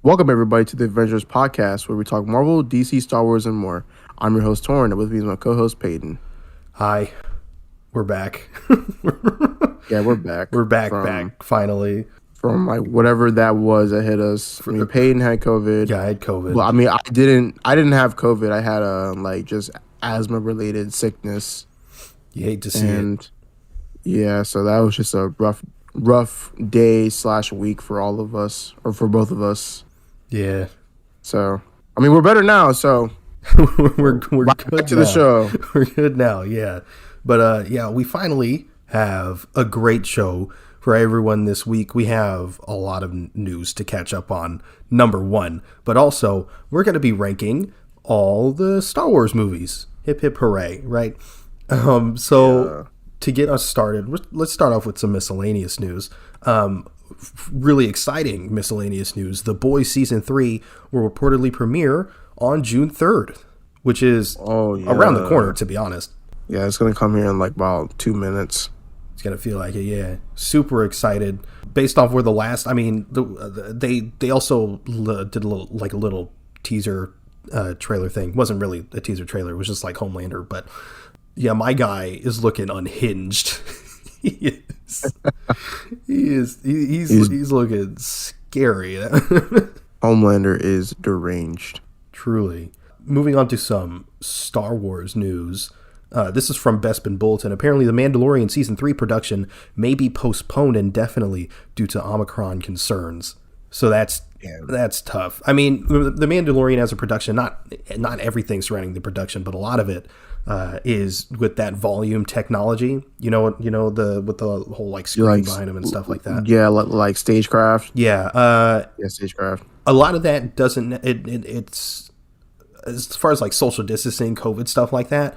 Welcome, everybody, to the Avengers podcast, where we talk Marvel, DC, Star Wars, and more. I'm your host, Torrin, and with me is my co-host, Peyton. Hi, we're back. Yeah, we're back. We're back, finally. From like whatever that was that hit us. I mean, Peyton had COVID. Yeah, I had COVID. Well, I mean, I didn't have COVID. I had a just asthma-related sickness. You hate to see it. Yeah, so that was just a rough day/week for all of us, or for both of us. Yeah. So, I mean, we're better now, so we're back good to now. the show. We're good now, yeah. But yeah, we finally have a great show for everyone this week. We have a lot of news to catch up on, number one. But also, we're going to be ranking all the Star Wars movies. Hip, hip, hooray, right? To get us started, let's start off with some miscellaneous news. Really exciting miscellaneous news. The Boys Season 3 will reportedly premiere on June 3rd, which is around the corner, to be honest. Yeah, it's going to come here in like about 2 minutes. It's going to feel like it, yeah. Super excited. Based off where the last, I mean, they also did a little teaser trailer thing. It wasn't really a teaser trailer. It was just like Homelander, but yeah, my guy is looking unhinged. He's looking scary. Homelander is deranged. Truly. Moving on to some Star Wars news. This is from Bespin Bulletin. Apparently, the Mandalorian Season 3 production may be postponed indefinitely due to Omicron concerns. So that's tough. I mean, the Mandalorian as a production, not everything surrounding the production, but a lot of it is with that volume technology. You know with the whole like screen behind them and stuff like that. Yeah, like stagecraft. Yeah. Stagecraft. A lot of that doesn't. It's as far as like social distancing, COVID stuff like that.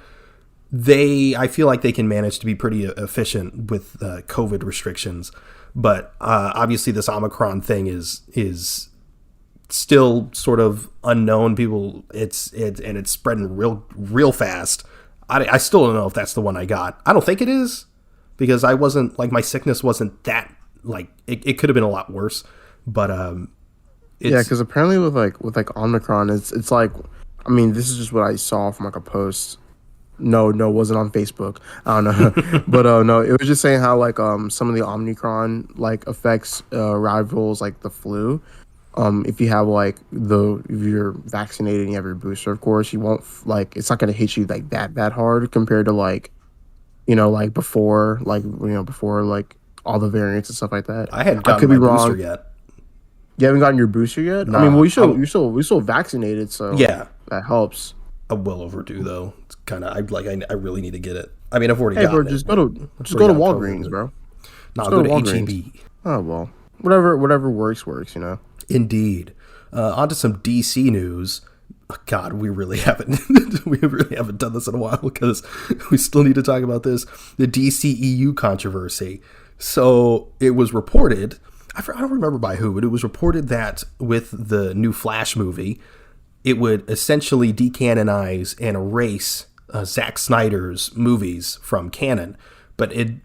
I feel like they can manage to be pretty efficient with COVID restrictions, but obviously this Omicron thing is still sort of unknown. People, it's spreading real fast. I still don't know if that's the one I got. I don't think it is, because I wasn't like, my sickness wasn't that like it could have been a lot worse, but because apparently with Omicron, it's like, I mean, this is just what I saw from like a post. No, it wasn't on Facebook. I don't know. But no, it was just saying how like some of the Omicron like affects rivals like the flu. If you have if you're vaccinated and you have your booster, of course, you won't it's not gonna hit you like that hard compared to before all the variants and stuff like that. I hadn't gotten my booster yet. You haven't gotten your booster yet? Nah, I mean, you're still vaccinated, so yeah, that helps. I'm well overdue though. It's kind of I really need to get it. I mean, I've already gotten it. Just go to Walgreens, bro. No, go to HEB. Oh well, whatever works, you know. Indeed. On to some DC news. God, we really haven't done this in a while, because we still need to talk about this. The DCEU controversy. So it was reported, I don't remember by who, but it was reported that with the new Flash movie, it would essentially decanonize and erase Zack Snyder's movies from canon. But I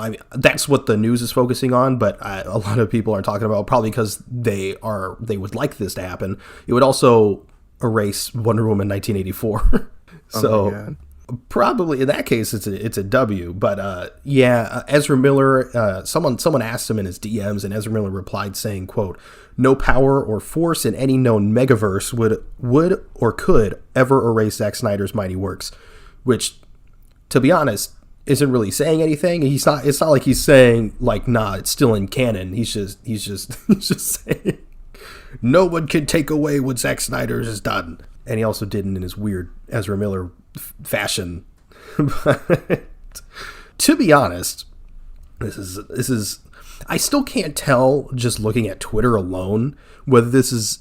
mean, that's what the news is focusing on. But a lot of people are talking about, probably because they would like this to happen, it would also erase Wonder Woman 1984. So probably in that case it's a W. But Ezra Miller, someone asked him in his DMs, and Ezra Miller replied saying, quote, "No power or force in any known megaverse would or could ever erase Zack Snyder's mighty works," which, to be honest, isn't really saying anything. It's not like he's saying like, nah, it's still in canon. He's just saying no one can take away what Zack Snyder has done. And he also didn't in his weird Ezra Miller fashion. But to be honest, this is I still can't tell, just looking at Twitter alone, whether this is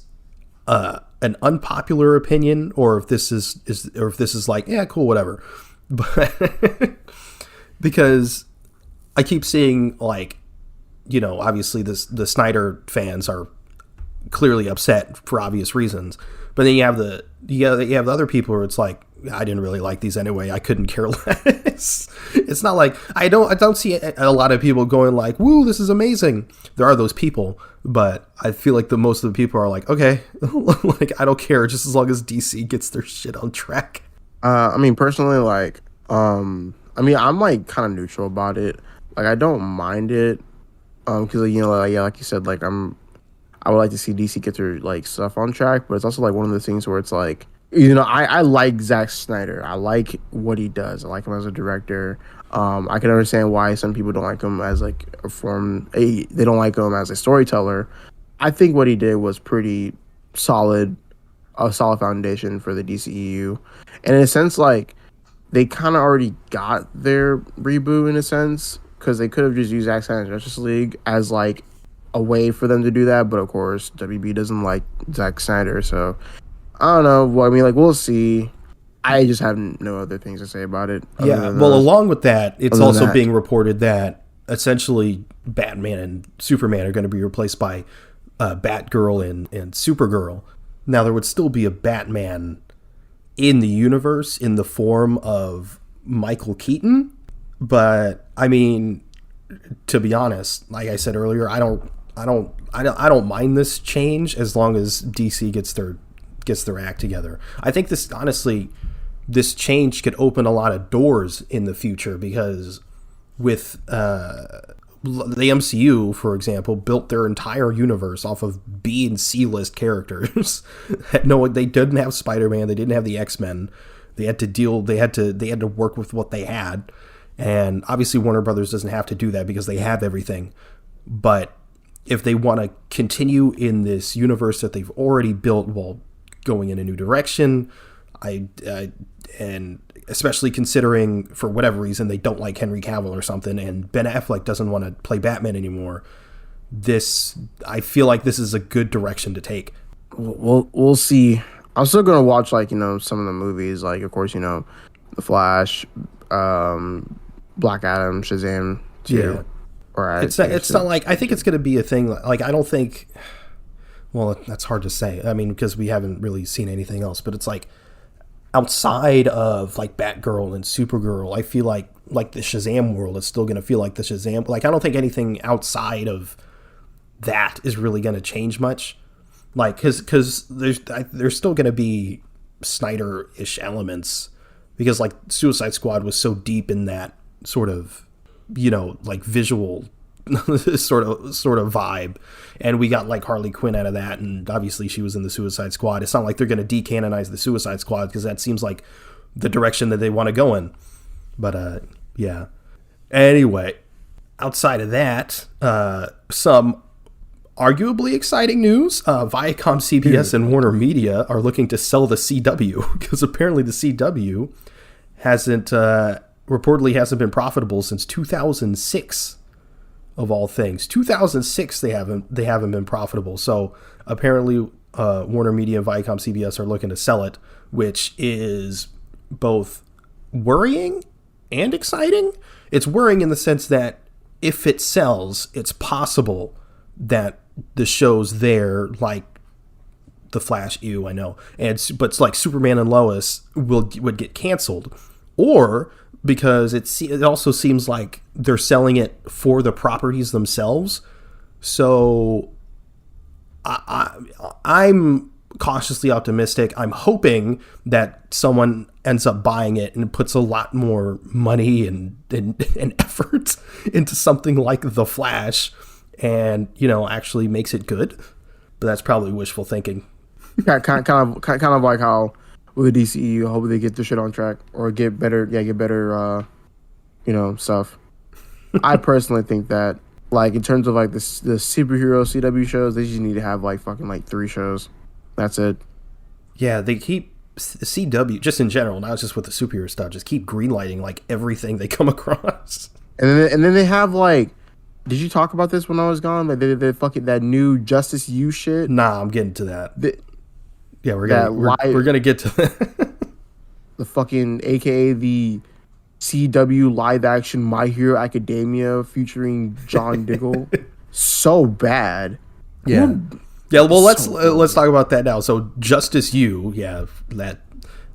an unpopular opinion or if this is like, yeah, cool, whatever. But because I keep seeing, like, you know, obviously the Snyder fans are clearly upset for obvious reasons, but then you have the other people where it's like, I didn't really like these anyway, I couldn't care less. It's not like I don't see a lot of people going like, woo, this is amazing. There are those people, But I feel like the most of the people are like, okay, like I don't care, just as long as DC gets their shit on track. I mean, personally, like, I mean, I'm like kind of neutral about it. Like, I don't mind it, because you know, like, yeah, like you said, like I would like to see DC get their like stuff on track, but it's also like one of the things where it's like, you know, I like Zack Snyder. I like what he does. I like him as a director. I can understand why some people don't like him as like they don't like him as a storyteller. I think what he did was pretty solid, a solid foundation for the DCEU, and in a sense, like they kind of already got their reboot in a sense, because they could have just used Zack Snyder's Justice League as like a way for them to do that, but of course WB doesn't like Zack Snyder, so I don't know. Well, I mean, like, we'll see. I just have no other things to say about it. Yeah, well, along with that, it's also being reported that essentially Batman and Superman are going to be replaced by Batgirl and Supergirl. Now, there would still be a Batman in the universe in the form of Michael Keaton, but I mean, to be honest, like I said earlier, I don't mind this change as long as DC gets their act together. I think this change could open a lot of doors in the future, because with the MCU, for example, built their entire universe off of B and C list characters. No, they didn't have Spider-Man, they didn't have the X-Men. They had to work with what they had. And obviously Warner Brothers doesn't have to do that because they have everything. But if they want to continue in this universe that they've already built while going in a new direction, and especially considering for whatever reason they don't like Henry Cavill or something, and Ben Affleck doesn't want to play Batman anymore, I feel like this is a good direction to take. We'll see. I'm still gonna watch, like, you know, some of the movies, like, of course, you know, The Flash, Black Adam, Shazam 2. Yeah. It's not like, I think it's going to be a thing. Like, I don't think, well, that's hard to say. I mean, because we haven't really seen anything else, but it's like outside of like Batgirl and Supergirl, I feel like the Shazam world is still going to feel like the Shazam. Like, I don't think anything outside of that is really going to change much. Like, because there's still going to be Snyder-ish elements, because like Suicide Squad was so deep in that sort of, you know, like visual sort of vibe, and we got like Harley Quinn out of that, and obviously she was in the Suicide Squad. It's not like they're going to decanonize the Suicide Squad, because that seems like the direction that they want to go in. But yeah. Anyway, outside of that, some arguably exciting news. Viacom, CBS, and Warner Media are looking to sell the CW, because apparently the CW reportedly hasn't been profitable since 2006, of all things. 2006 they haven't been profitable. So apparently Warner Media and Viacom CBS are looking to sell it, which is both worrying and exciting. It's worrying in the sense that if it sells, it's possible that the shows there, like The Flash, I know, but it's like Superman and Lois would get canceled, or because it also seems like they're selling it for the properties themselves. So I'm cautiously optimistic. I'm hoping that someone ends up buying it and puts a lot more money and effort into something like The Flash, and, you know, actually makes it good. But that's probably wishful thinking. Yeah, kind of like how with the DCEU, hope they get the shit on track or get better, you know, stuff. I personally think that, like, in terms of like the superhero CW shows, they just need to have like fucking like 3 shows. That's it. Yeah, they keep CW, just in general, not just with the superhero stuff, just keep greenlighting like everything they come across. And then they have like, did you talk about this when I was gone? Like they fucking that new Justice U shit. Nah, I'm getting to that. Yeah, we're gonna get to that. The fucking AKA the CW live action My Hero Academia featuring John Diggle. So bad. Yeah. Yeah, well, let's talk about that now. So Justice U, yeah,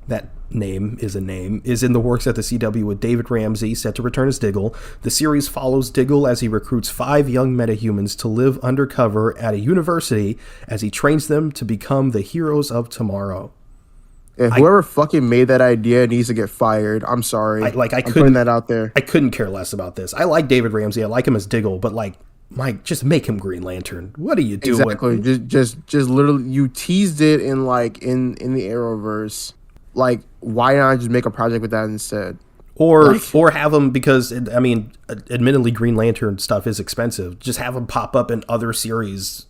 that name is a name, is in the works at the CW with David Ramsey set to return as Diggle. The series follows Diggle as he recruits 5 young metahumans to live undercover at a university as he trains them to become the heroes of tomorrow. Yeah, whoever fucking made that idea needs to get fired. I'm sorry. I'm putting that out there. I couldn't care less about this. I like David Ramsey. I like him as Diggle, but like, Mike, just make him Green Lantern. What are you doing? Exactly. Just literally, you teased it in like in the Arrowverse. Like, why not just make a project with that instead? Or have him, because I mean, admittedly, Green Lantern stuff is expensive. Just have him pop up in other series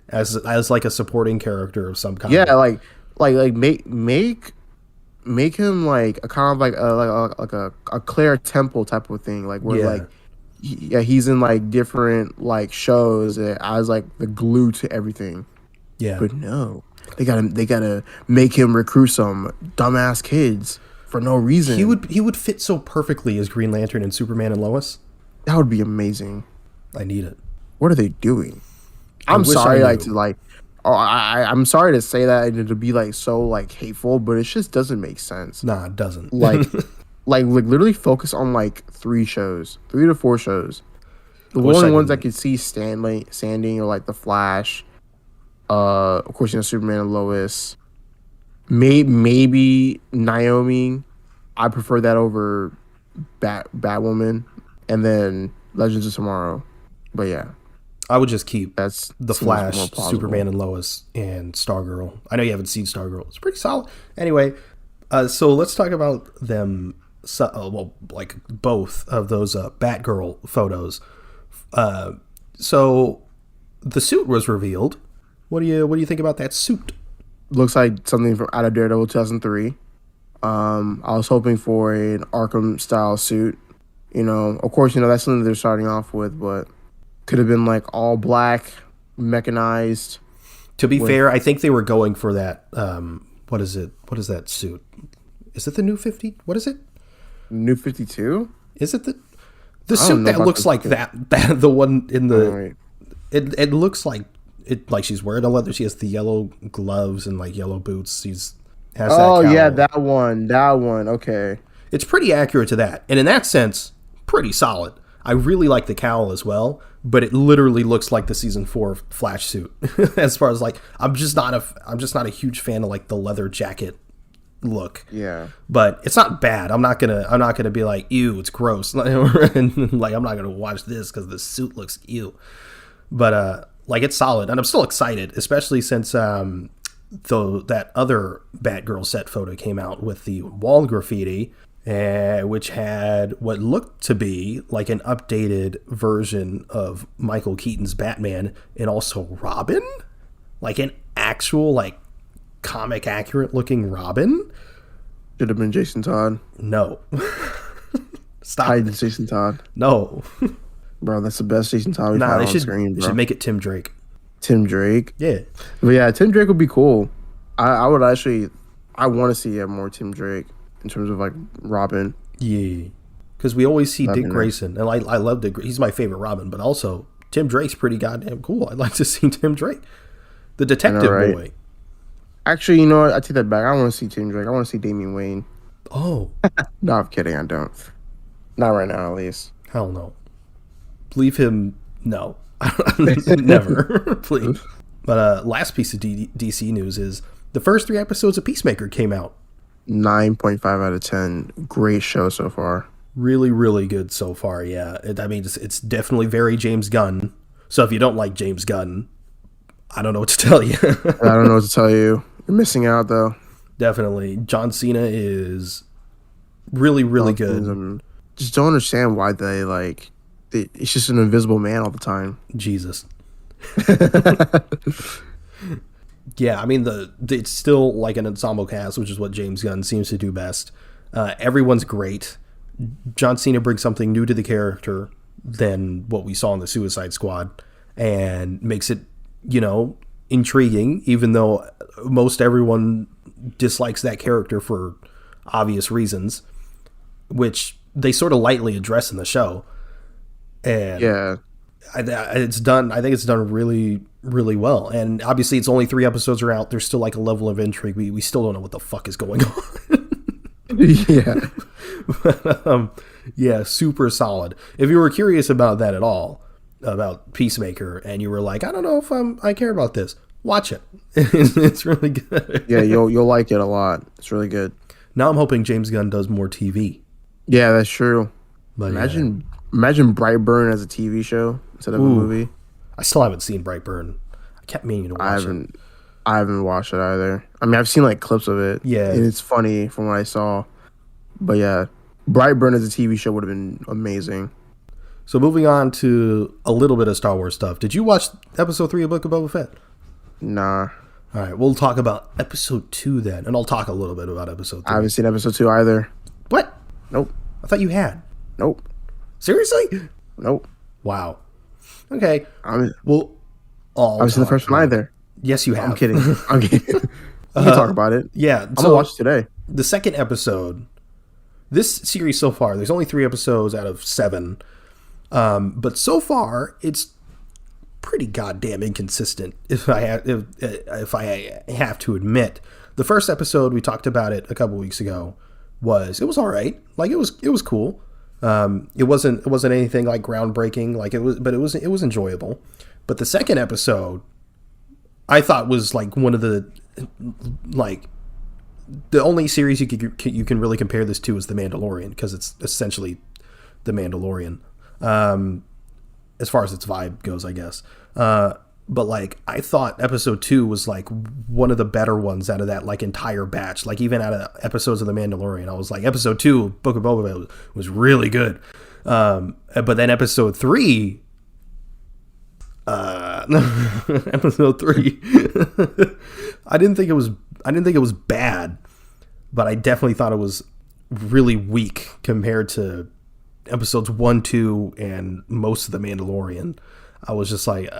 as like a supporting character of some kind. Yeah, like make him like a kind of like a Claire Temple type of thing, like where like he's in like different like shows as like the glue to everything. Yeah, but no. They gotta make him recruit some dumbass kids for no reason. He would fit so perfectly as Green Lantern and Superman and Lois. That would be amazing. I need it. What are they doing? I'm sorry, I'm sorry to say that and to be like so like hateful, but it just doesn't make sense. Nah, it doesn't. like literally focus on like 3 to 4 shows. The only ones I could see standing are like the Flash. Of course, Superman and Lois. Maybe Naomi. I prefer that over Batwoman, and then Legends of Tomorrow. But yeah, I would just keep the Flash, Superman and Lois, and Stargirl. I know you haven't seen Stargirl. It's pretty solid. Anyway, so let's talk about them. Like both of those Batgirl photos. So the suit was revealed. What do you think about that suit? Looks like something from out of Daredevil 2003. I was hoping for an Arkham style suit. Of course, that's something they're starting off with, but could have been like all black, mechanized. To be fair, I think they were going for that. What is it? What is that suit? Is it the New 50? What is it? New 52? Is it the suit that looks like that the one in the? Right. It looks like. Like she's wearing a leather. She has the yellow gloves and like yellow boots. Has that cowl. Yeah, that one. Okay, it's pretty accurate to that, and in that sense, pretty solid. I really like the cowl as well, but it literally looks like the season 4 Flash suit. As far as like, I'm just not a huge fan of like the leather jacket look. Yeah, but it's not bad. I'm not gonna be like, ew, it's gross. And like, I'm not gonna watch this because the suit looks ew. But like, it's solid, and I'm still excited, especially since that other Batgirl set photo came out with the wall graffiti, which had what looked to be like an updated version of Michael Keaton's Batman, and also Robin, like an actual like comic accurate looking Robin. Should have been Jason Todd. No. Stop. Hide Jason Todd. No. Bro, that's the best Jason Todd we've had on screen, bro. They should make it Tim Drake. Tim Drake? Yeah. But yeah, Tim Drake would be cool. I want to see more Tim Drake in terms of like Robin. Yeah. Because we always see Dick Grayson, and I love Dick. He's my favorite Robin, but also Tim Drake's pretty goddamn cool. I'd like to see Tim Drake. The detective boy. Actually, you know what? I take that back. I don't want to see Tim Drake. I want to see Damian Wayne. Oh. No, I'm kidding. I don't. Not right now, at least. Hell no. Leave him. No. Never. Please. But last piece of DC news is the first 3 episodes of Peacemaker came out. 9.5 out of 10. Great show so far. Really, really good so far, yeah. It's definitely very James Gunn. So if you don't like James Gunn, I don't know what to tell you. I don't know what to tell you. You're missing out, though. Definitely. John Cena is really, really good. Just don't understand why they, like... It's just an invisible man all the time. Jesus. Yeah, I mean, it's still like an ensemble cast, which is what James Gunn seems to do best. Everyone's great. John Cena brings something new to the character than what we saw in the Suicide Squad, and makes it, intriguing, even though most everyone dislikes that character for obvious reasons, which they sort of lightly address in the show. And yeah, I think it's done really, really well. And obviously it's only 3 episodes are out. There's still like a level of intrigue. We still don't know what the fuck is going on. Yeah. But, yeah, super solid. If you were curious about that at all, about Peacemaker, and you were like, I don't know if I care about this, watch it. It's really good. Yeah, you'll like it a lot. It's really good. Now I'm hoping James Gunn does more TV. Yeah, that's true. But imagine Brightburn as a TV show instead of a movie. I still haven't seen Brightburn. I kept meaning to watch it. I haven't watched it either. I mean, I've seen like clips of it. Yeah. And it's funny from what I saw. But yeah, Brightburn as a TV show would have been amazing. So moving on to a little bit of Star Wars stuff. Did you watch episode 3 of Book of Boba Fett? Nah. All right, we'll talk about episode 2 then, and I'll talk a little bit about episode 3. I haven't seen episode 2 either. What? Nope. I thought you had. Nope. Seriously? Nope. Wow. Okay. Well, I haven't seen the first one either. Yes, you have. I'm kidding. I'm kidding. We can talk about it. Yeah. I'm gonna watch it today. The second episode, this series so far, there's only 3 episodes out of 7. But so far, it's pretty goddamn inconsistent. If I have to admit, the first episode, we talked about it a couple weeks ago, was all right. Like it was cool. It wasn't anything like groundbreaking. Like it was enjoyable. But the second episode, I thought was like one of the only series you can really compare this to is The Mandalorian, because it's essentially The Mandalorian. As far as its vibe goes, I guess. But like, I thought episode 2 was like one of the better ones out of that like entire batch. Like even out of episodes of The Mandalorian, I was like, episode 2, Book of Boba Fett, was really good. But then episode 3, episode 3, I didn't think it was bad, but I definitely thought it was really weak compared to episodes 1, 2, and most of The Mandalorian. I was just like,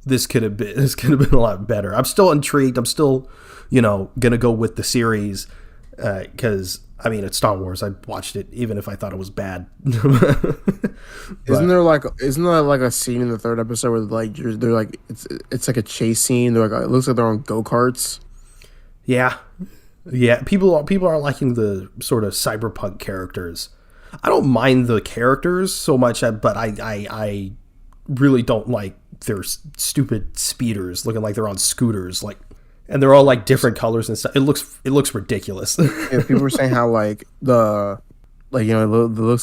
this could have been a lot better. I'm still intrigued. I'm still, gonna go with the series, because I mean, it's Star Wars. I watched it even if I thought it was bad. Isn't there like a scene in the third episode where like they're like it's like a chase scene? They're like, it looks like they're on go-karts. Yeah. People are liking the sort of cyberpunk characters. I don't mind the characters so much, but I really don't like their stupid speeders looking like they're on scooters, like, and they're all like different colors and stuff. It looks ridiculous. Yeah, people were saying how like it looks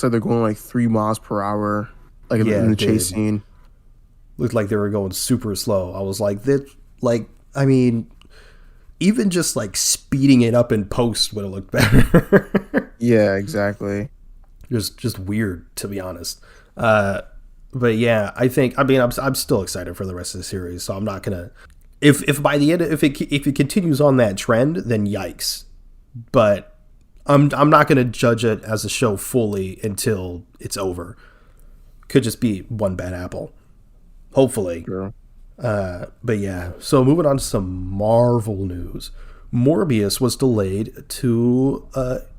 like they're going like 3 miles per hour, like in the chase scene. Looked like they were going super slow. I was like, I mean, even just like speeding it up in post would have looked better. Yeah, exactly. Just weird, to be honest. But yeah, I'm still excited for the rest of the series, so I'm not gonna. If by the end, if it continues on that trend, then yikes. But I'm not gonna judge it as a show fully until it's over. Could just be one bad apple, hopefully. Sure. But yeah, so moving on to some Marvel news. Morbius was delayed to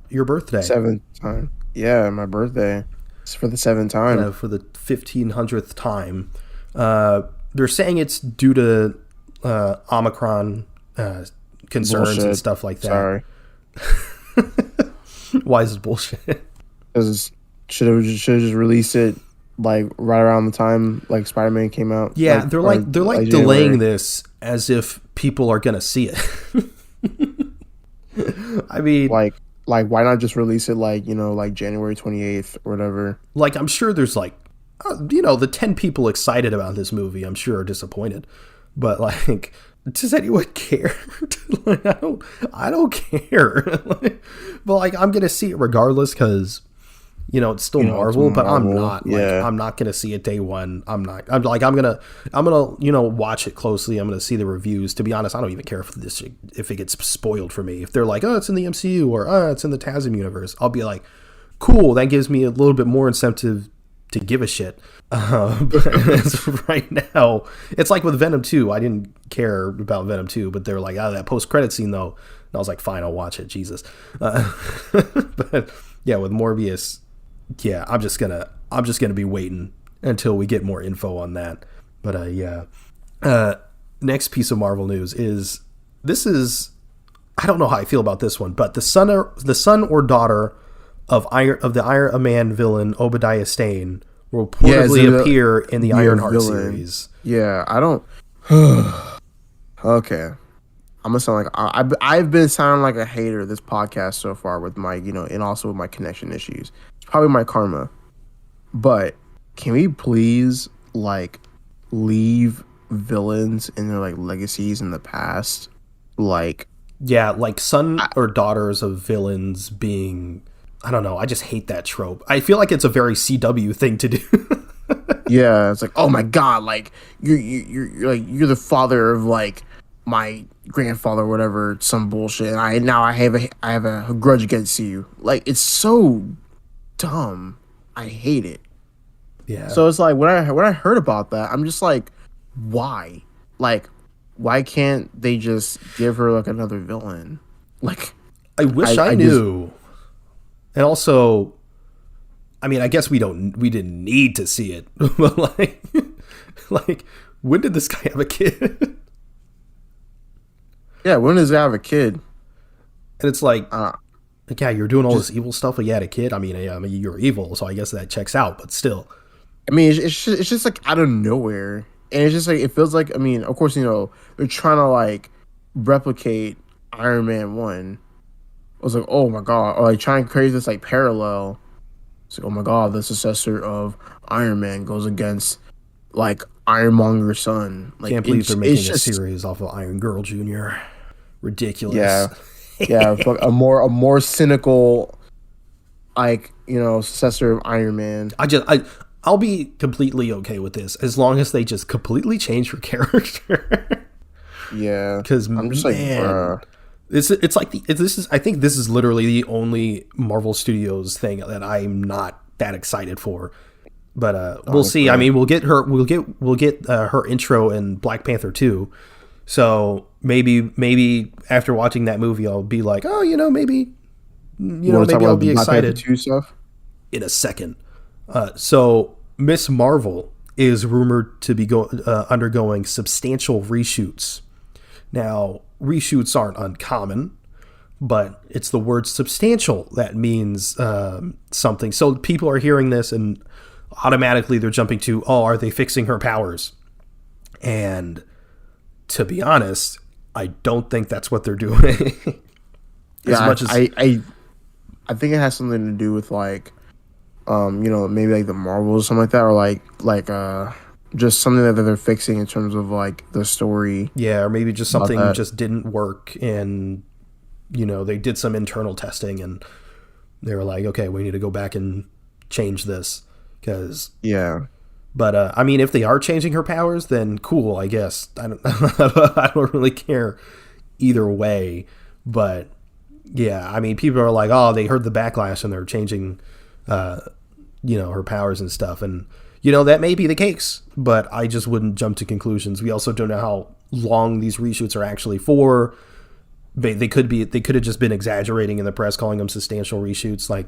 your birthday. 7th time. Yeah, my birthday. It's for the 7th time. For the 1500th time. They're saying it's due to Omicron concerns Bullshit. and stuff like that. Sorry. Why is it bullshit? Because should have just released it like right around the time like Spider-Man came out. Yeah, they're like delaying this as if people are gonna see it. I mean, like why not just release it like January 28th or whatever? Like, I'm sure there's like the 10 people excited about this movie, I'm sure, are disappointed. But like, does anyone care? Like, I don't care. But like, I'm gonna see it regardless because it's still Marvel, but I'm not. Yeah. Like, I'm not gonna see it day one. I'm gonna watch it closely. I'm gonna see the reviews. To be honest, I don't even care if it gets spoiled for me. If they're like, oh, it's in the MCU or oh, it's in the TASM universe, I'll be like, cool. That gives me a little bit more incentive to give a shit. But as of right now, it's like with Venom 2. I didn't care about Venom 2, but they're like, oh, that post-credit scene though, and I was like, fine, I'll watch it. Jesus. But yeah, with Morbius, yeah, I'm just gonna be waiting until we get more info on that. But yeah. Next piece of Marvel news is I don't know how I feel about this one, but the son or daughter of the Iron Man villain Obadiah Stane will reportedly appear in the Ironheart series. Yeah, I don't. Okay, I'm gonna sound like I've been sounding like a hater this podcast so far with my and also with my connection issues. It's probably my karma, but can we please like leave villains and their like legacies in the past? Like, yeah, like son or daughters of villains being, I don't know, I just hate that trope. I feel like it's a very CW thing to do. Yeah, it's like, oh my god, like you're the father of like my grandfather or whatever, some bullshit, and I have a grudge against you. Like, it's so dumb. I hate it. Yeah. So it's like when I heard about that, I'm just like, why? Like, why can't they just give her like another villain? Like, I wish I knew. And also, I mean, I guess we didn't need to see it, but like, when did this guy have a kid? Yeah, when does he have a kid? And it's like, yeah, you're doing all this evil stuff, but you had a kid. I mean, you're evil, so I guess that checks out. But still, I mean, it's just like out of nowhere, and it's just like it feels like. I mean, of course, they're trying to like replicate Iron Man 1. I was like, oh my god, or like trying to create this like parallel. It's like, oh my god, the successor of Iron Man goes against like Ironmonger's son. Like, can't believe they're making a series off of Iron Girl Jr. Ridiculous. Yeah, a more cynical, like, successor of Iron Man. I'll be completely okay with this as long as they just completely change her character. Yeah, because I'm just like, bruh. It's like I think this is literally the only Marvel Studios thing that I'm not that excited for. But we'll see. I mean, we'll get her intro in Black Panther 2. So maybe after watching that movie, I'll be like, oh, maybe I'll be excited. Black Panther 2 stuff in a second. So Miss Marvel is rumored to be undergoing substantial reshoots. Now, reshoots aren't uncommon, but it's the word substantial that means something. So people are hearing this and automatically they're jumping to, oh, are they fixing her powers? And to be honest, I don't think that's what they're doing. I think it has something to do with like, maybe like the Marvels or something like that, or like just something that they're fixing in terms of like the story. Yeah, or maybe just something just didn't work, and they did some internal testing and they were like, okay, we need to go back and change this. But I mean, if they are changing her powers, then cool, I guess. I don't really care either way. But yeah, I mean, people are like, oh, they heard the backlash and they're changing, her powers and stuff, and that may be the case. But I just wouldn't jump to conclusions. We also don't know how long these reshoots are actually for. They could have just been exaggerating in the press, calling them substantial reshoots, like.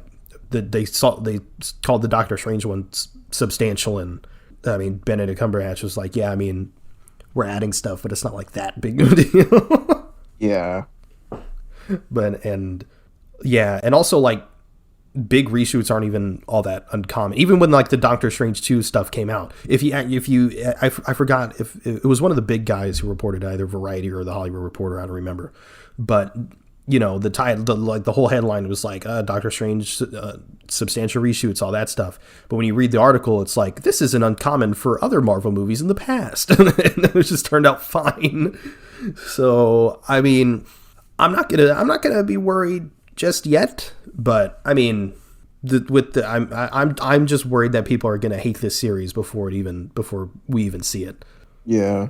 They called the Doctor Strange one substantial, and I mean Benedict Cumberbatch was like, yeah, I mean we're adding stuff, but it's not like that big of a deal. Yeah, and also like big reshoots aren't even all that uncommon. Even when like the Doctor Strange 2 stuff came out, I forgot if it was one of the big guys who reported, either Variety or the Hollywood Reporter, I don't remember, but. The title, the whole headline was like, Doctor Strange, substantial reshoots, all that stuff. But when you read the article, it's like, this isn't uncommon for other Marvel movies in the past. And it just turned out fine. So, I mean, I'm not gonna be worried just yet. But I mean, I'm just worried that people are gonna hate this series before we even see it. Yeah.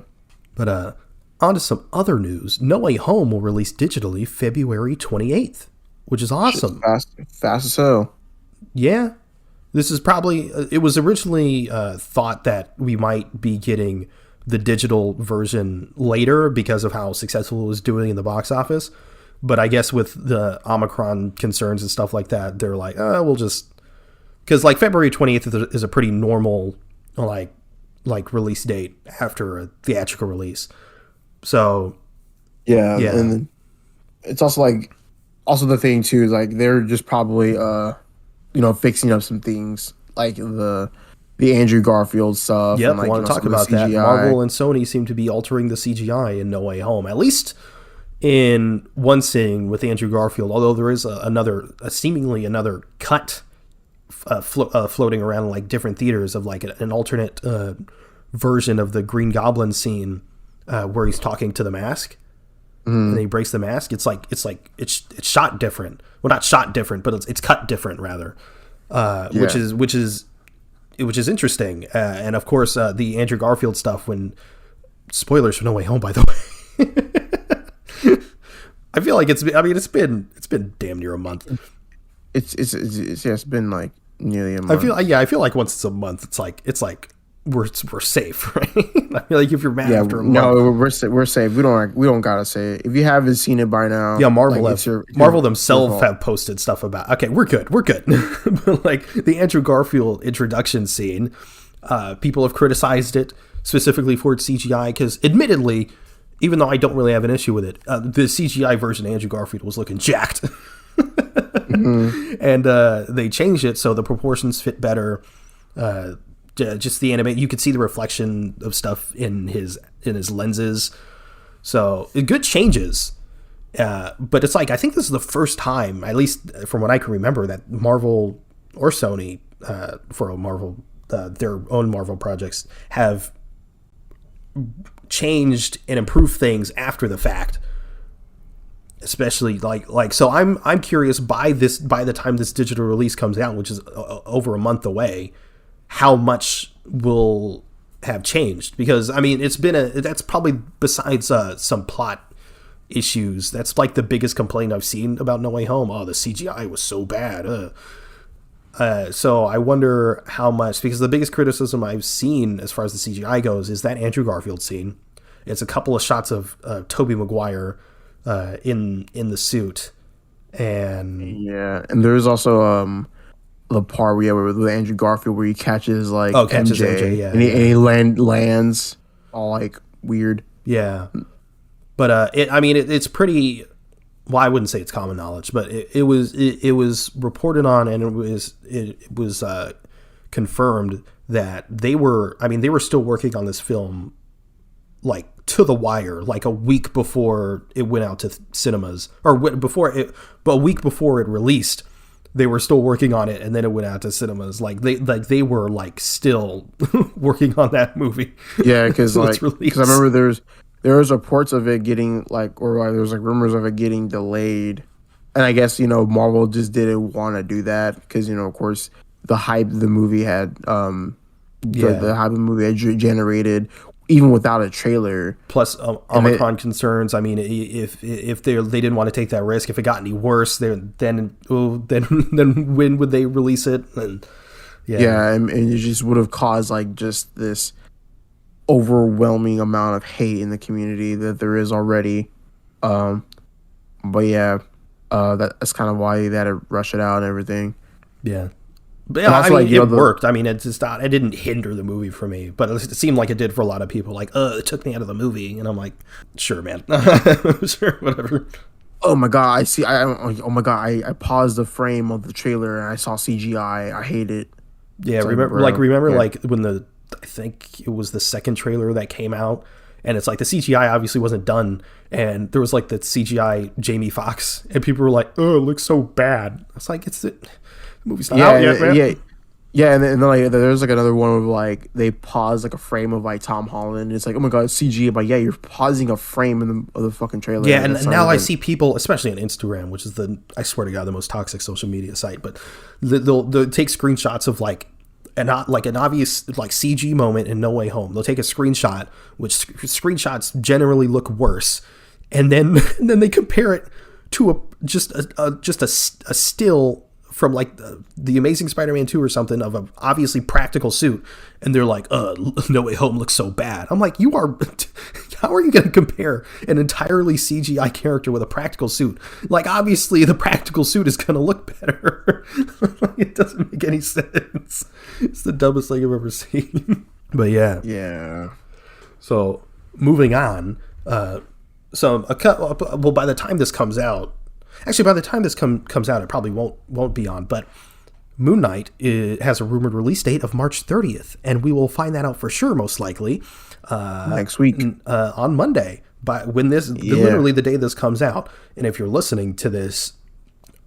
But on to some other news. No Way Home will release digitally February 28th, which is awesome. Fast as hell. Yeah. This is probably... it was originally thought that we might be getting the digital version later because of how successful it was doing in the box office. But I guess with the Omicron concerns and stuff like that, they're like, we'll just... Because like February 28th is a pretty normal like release date after a theatrical release. So, yeah. And it's also like also the thing too is like they're just probably fixing up some things like the Andrew Garfield stuff. Yep, And I like, want to talk about that. Marvel and Sony seem to be altering the CGI in No Way Home, at least in one scene with Andrew Garfield. Although there is seemingly another cut floating around in like different theaters of like an alternate version of the Green Goblin scene where he's talking to the mask. And then he breaks the mask. It's shot different. Well, not shot different, but it's cut different rather, which is interesting. And of course, the Andrew Garfield stuff. When spoilers for No Way Home, by the way, I feel like it's been damn near a month. It's been like nearly a month. I feel like once it's a month, it's like we're safe, right? I feel like if you're mad after a month, no, we're safe. We don't gotta say it. If you haven't seen it by now, yeah, Marvel themselves have posted stuff about. Okay, we're good. But like the Andrew Garfield introduction scene, people have criticized it specifically for its CGI because, admittedly, even though I don't really have an issue with it, the CGI version of Andrew Garfield was looking jacked, and they changed it so the proportions fit better. Just the anime, you could see the reflection of stuff in his lenses, so good changes. But it's like I think this is the first time, at least from what I can remember, that Marvel or Sony for Marvel their own Marvel projects have changed and improved things after the fact. Especially like so I'm curious by the time this digital release comes out, which is over a month away, how much will have changed, because I mean that's probably, besides some plot issues, that's like the biggest complaint I've seen about No Way Home. Oh, the CGI was so bad. So I wonder how much, because the biggest criticism I've seen as far as the CGI goes is that Andrew Garfield scene. It's a couple of shots of Tobey Maguire in the suit, and there's also the part with Andrew Garfield where he catches MJ, and he lands all like weird. Yeah, but it's pretty. Well, I wouldn't say it's common knowledge, but it was reported on, and it was confirmed that they were still working on this film like to the wire, like a week before it went out to cinemas, or a week before it released. They were still working on it, and then it went out to cinemas. They were like still working on that movie. Yeah, because I remember there was reports of it getting there was like rumors of it getting delayed, and I guess Marvel just didn't want to do that because of course the hype the movie had the hype the movie had generated, even without a trailer. Plus Omicron concerns. I mean, if they didn't want to take that risk, if it got any worse, then when would they release it? And and it just would have caused like just this overwhelming amount of hate in the community that there is already. But that's kind of why they had to rush it out and everything. Yeah. But yeah, it worked. I mean, it didn't hinder the movie for me, but it seemed like it did for a lot of people. Like, it took me out of the movie, and I'm like, sure, man, sure, whatever. Oh my god, I paused the frame of the trailer and I saw CGI. I hate it. Yeah, it's remember when I think it was the second trailer that came out, and it's like the CGI obviously wasn't done, and there was like the CGI Jamie Foxx, and people were like, oh, it looks so bad. It's like, the movie's not out yet, man. Yeah, and then like there's like another one where like they pause like a frame of like Tom Holland. It's like, oh my god, it's CG, but yeah, you're pausing a frame of the fucking trailer. Yeah, and now I see people, especially on Instagram, which is I swear to God, the most toxic social media site, but they'll take screenshots of like an obvious like CG moment in No Way Home. They'll take a screenshot, which screenshots generally look worse, and then they compare it to just a still from like the Amazing Spider-Man 2 or something of an obviously practical suit, and they're like, No Way Home looks so bad. I'm like, how are you going to compare an entirely CGI character with a practical suit? Like, obviously the practical suit is going to look better. It doesn't make any sense. It's the dumbest thing I've ever seen. But yeah. Yeah. So moving on, well, by the time this comes out, actually, by the time this comes out, it probably won't be on. But Moon Knight has a rumored release date of March 30th, and we will find that out for sure, most likely next week on Monday. Literally the day this comes out. And if you're listening to this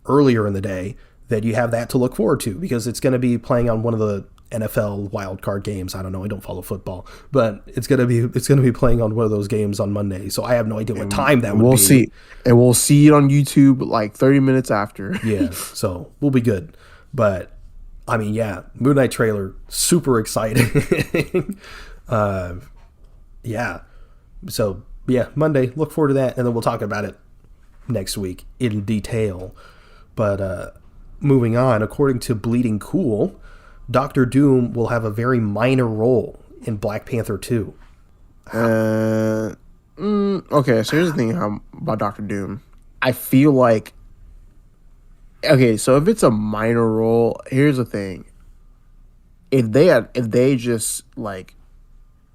earlier in the day, that you have that to look forward to, because it's going to be playing on one of the NFL wildcard games. I don't know. I don't follow football, but it's going to be playing on one of those games on Monday. So I have no idea what time that would be. We'll see. And we'll see it on YouTube like 30 minutes after. Yeah. So we'll be good. But I mean, yeah, Moon Knight trailer, super exciting. Yeah. So yeah, Monday, look forward to that. And then we'll talk about it next week in detail. But, moving on, according to Bleeding Cool, Doctor Doom will have a very minor role in Black Panther 2. Okay, so here's the thing about Doctor Doom. I feel like, okay, so if it's a minor role, here's the thing. If they just like,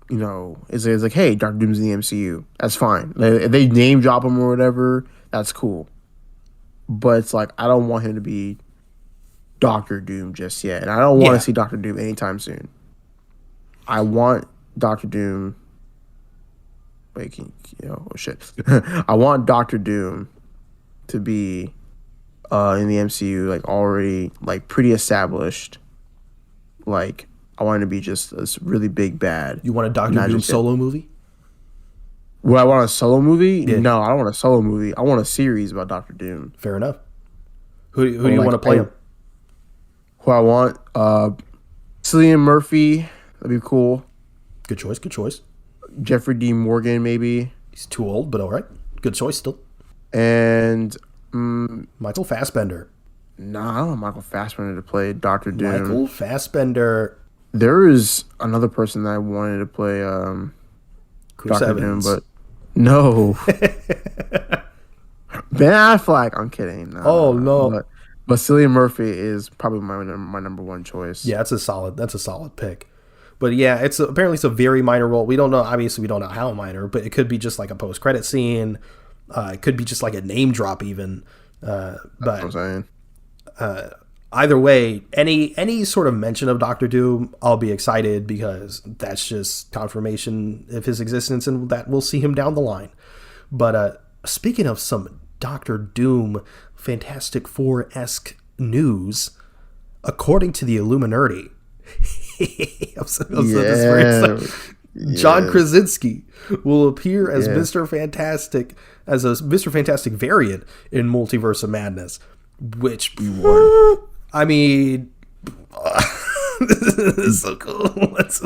you know, it's like, hey, Doctor Doom's in the MCU, that's fine. Like, if they name drop him or whatever, that's cool. But it's like, I don't want him to be Doctor Doom just yet. And I don't want to see Doctor Doom anytime soon. I want Doctor Doom... Wait, oh shit. I want Doctor Doom to be in the MCU, like, already, like, pretty established. Like, I want him to be just a really big bad. You want a Doctor Doom solo movie? Would I want a solo movie? Yeah. No, I don't want a solo movie. I want a series about Doctor Doom. Fair enough. Who do you want to play him? Who I want? Cillian Murphy. That'd be cool. Good choice. Jeffrey D. Morgan, maybe. He's too old, but all right. Good choice still. And Michael Fassbender. Nah, I don't want Michael Fassbender to play Doctor Doom. Michael Fassbender. There is another person that I wanted to play Doctor Doom, but no. Ben Affleck. I'm kidding. No. But Cillian Murphy is probably my number one choice. Yeah, that's a solid pick. But yeah, apparently it's a very minor role. We don't know. Obviously, we don't know how minor, but it could be just like a post-credit scene. It could be just like a name drop, even. That's what I'm saying. Either way, any sort of mention of Doctor Doom, I'll be excited, because that's just confirmation of his existence, and that we'll see him down the line. But speaking of some Doctor Doom Fantastic Four-esque news, according to the Illuminati, John Krasinski will appear as Mr. Fantastic, as a Mr. Fantastic variant in Multiverse of Madness, which we won. I mean, this is so cool.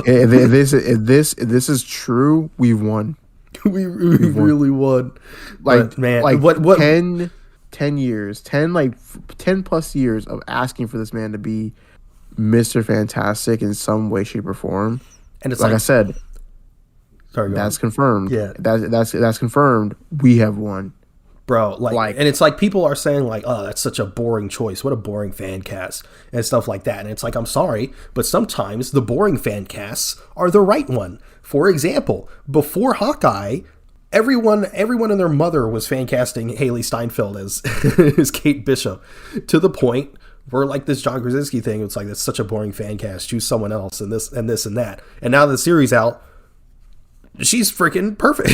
If this is true, we've won. We really won. Like, but, man, like what 10 years, 10 plus years of asking for this man to be Mr. Fantastic in some way, shape, or form. And it's like I said, that's confirmed. Yeah, that's confirmed. We have won, bro. Like, and it's like people are saying like, "Oh, that's such a boring choice. What a boring fan cast," and stuff like that. And it's like, I'm sorry, but sometimes the boring fan casts are the right one. For example, before Hawkeye, everyone and their mother was fan casting Haley Steinfeld as Kate Bishop, to the point where like this John Krasinski thing, it's like, that's such a boring fan cast. Choose someone else, and this and this and that. And now the series out, she's freaking perfect.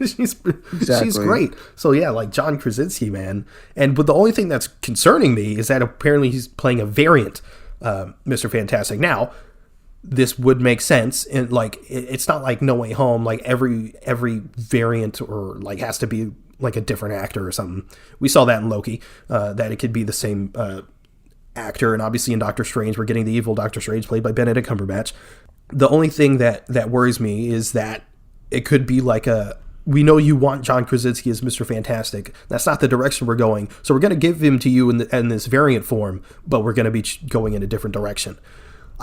She's great. So yeah, like John Krasinski, man. But the only thing that's concerning me is that apparently he's playing a variant Mr. Fantastic. Now, this would make sense, and like it's not like No Way Home, like every variant or like has to be like a different actor or something. We saw that in Loki, that it could be the same actor, and obviously in Doctor Strange we're getting the evil Doctor Strange played by Benedict Cumberbatch. The only thing that worries me is that it could be like we know you want John Krasinski as Mr. Fantastic. That's not the direction we're going, so we're going to give him to you in this variant form, but we're going to be going in a different direction.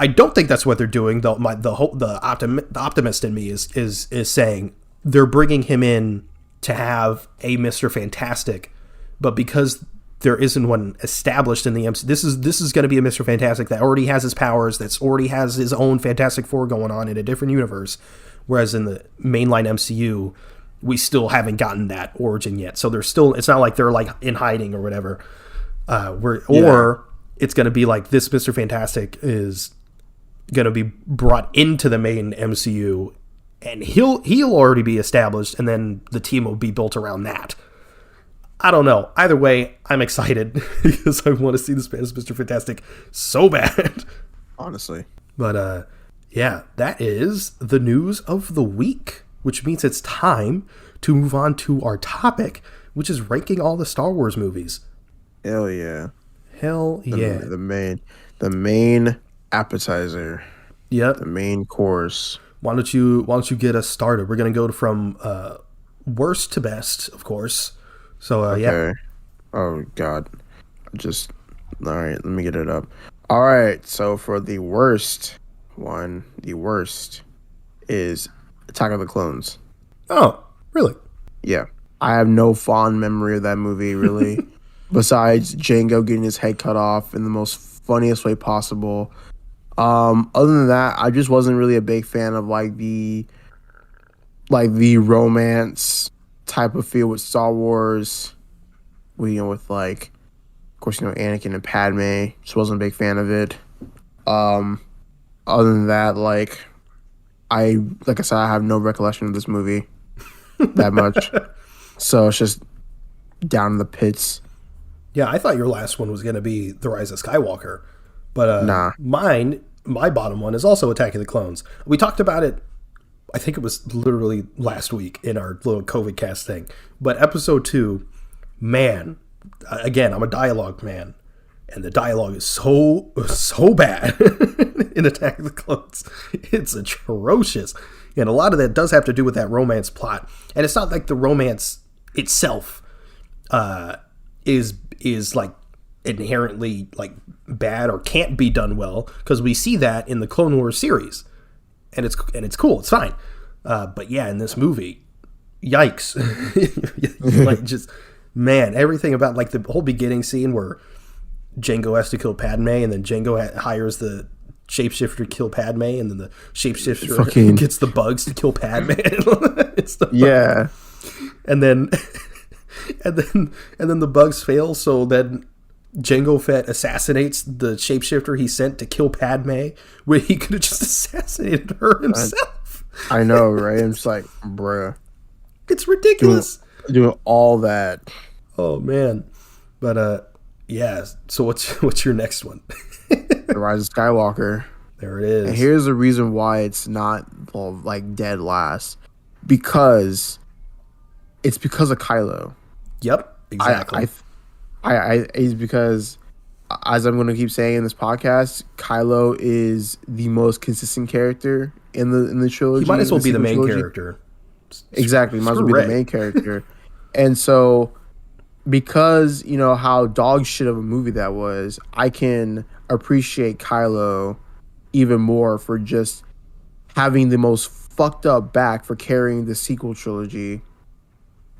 I don't think that's what they're doing, though. The optimist in me is saying they're bringing him in to have a Mr. Fantastic, but because there isn't one established in the MC, this is going to be a Mr. Fantastic that already has his powers, that's already has his own Fantastic Four going on in a different universe, whereas in the mainline MCU, we still haven't gotten that origin yet. So it's not like they're like in hiding or whatever. Or it's going to be like this Mr. Fantastic is going to be brought into the main MCU, and he'll already be established, and then the team will be built around that. I don't know. Either way, I'm excited because I want to see this Mr. Fantastic so bad. Honestly. But yeah, that is the news of the week, which means it's time to move on to our topic, which is ranking all the Star Wars movies. Hell yeah. The main appetizer. Yep. The main course. Why don't you get us started? We're gonna go from worst to best, of course. So okay. Yeah. Oh God. All right. Let me get it up. All right. So for the worst one, the worst is Attack of the Clones. Oh, really? Yeah. I have no fond memory of that movie, really. Besides Jango getting his head cut off in the most funniest way possible. Other than that, I just wasn't really a big fan of the romance type of feel with Star Wars. With of course, Anakin and Padme. Just wasn't a big fan of it. Other than that, like I said, I have no recollection of this movie that much. So it's just down in the pits. Yeah, I thought your last one was going to be The Rise of Skywalker. But nah. My bottom one is also Attack of the Clones. We talked about it, I think it was literally last week in our little COVID cast thing. But episode 2, man, again, I'm a dialogue man. And the dialogue is so bad in Attack of the Clones. It's atrocious. And a lot of that does have to do with that romance plot. And it's not like the romance itself is like inherently like bad or can't be done well, because we see that in the Clone Wars series. And it's cool. It's fine. But yeah, in this movie, yikes. Like just, man, everything about like the whole beginning scene where Jango has to kill Padme, and then Jango hires the shapeshifter to kill Padme, and then the shapeshifter gets the bugs to kill Padme. Yeah. And then the bugs fail, so then Jango Fett assassinates the shapeshifter he sent to kill Padme, where he could have just assassinated her himself. I know, right? I'm just like, bruh. It's ridiculous. Doing all that. Oh man. But yeah, so what's your next one? The Rise of Skywalker. There it is. And here's the reason why it's not dead last. Because it's because of Kylo. Yep, exactly. It's because, as I'm going to keep saying in this podcast, Kylo is the most consistent character in the trilogy. He might as well be the main character. Exactly, might as well be the main character. And so, because how dog shit of a movie that was, I can appreciate Kylo even more for just having the most fucked up back for carrying the sequel trilogy.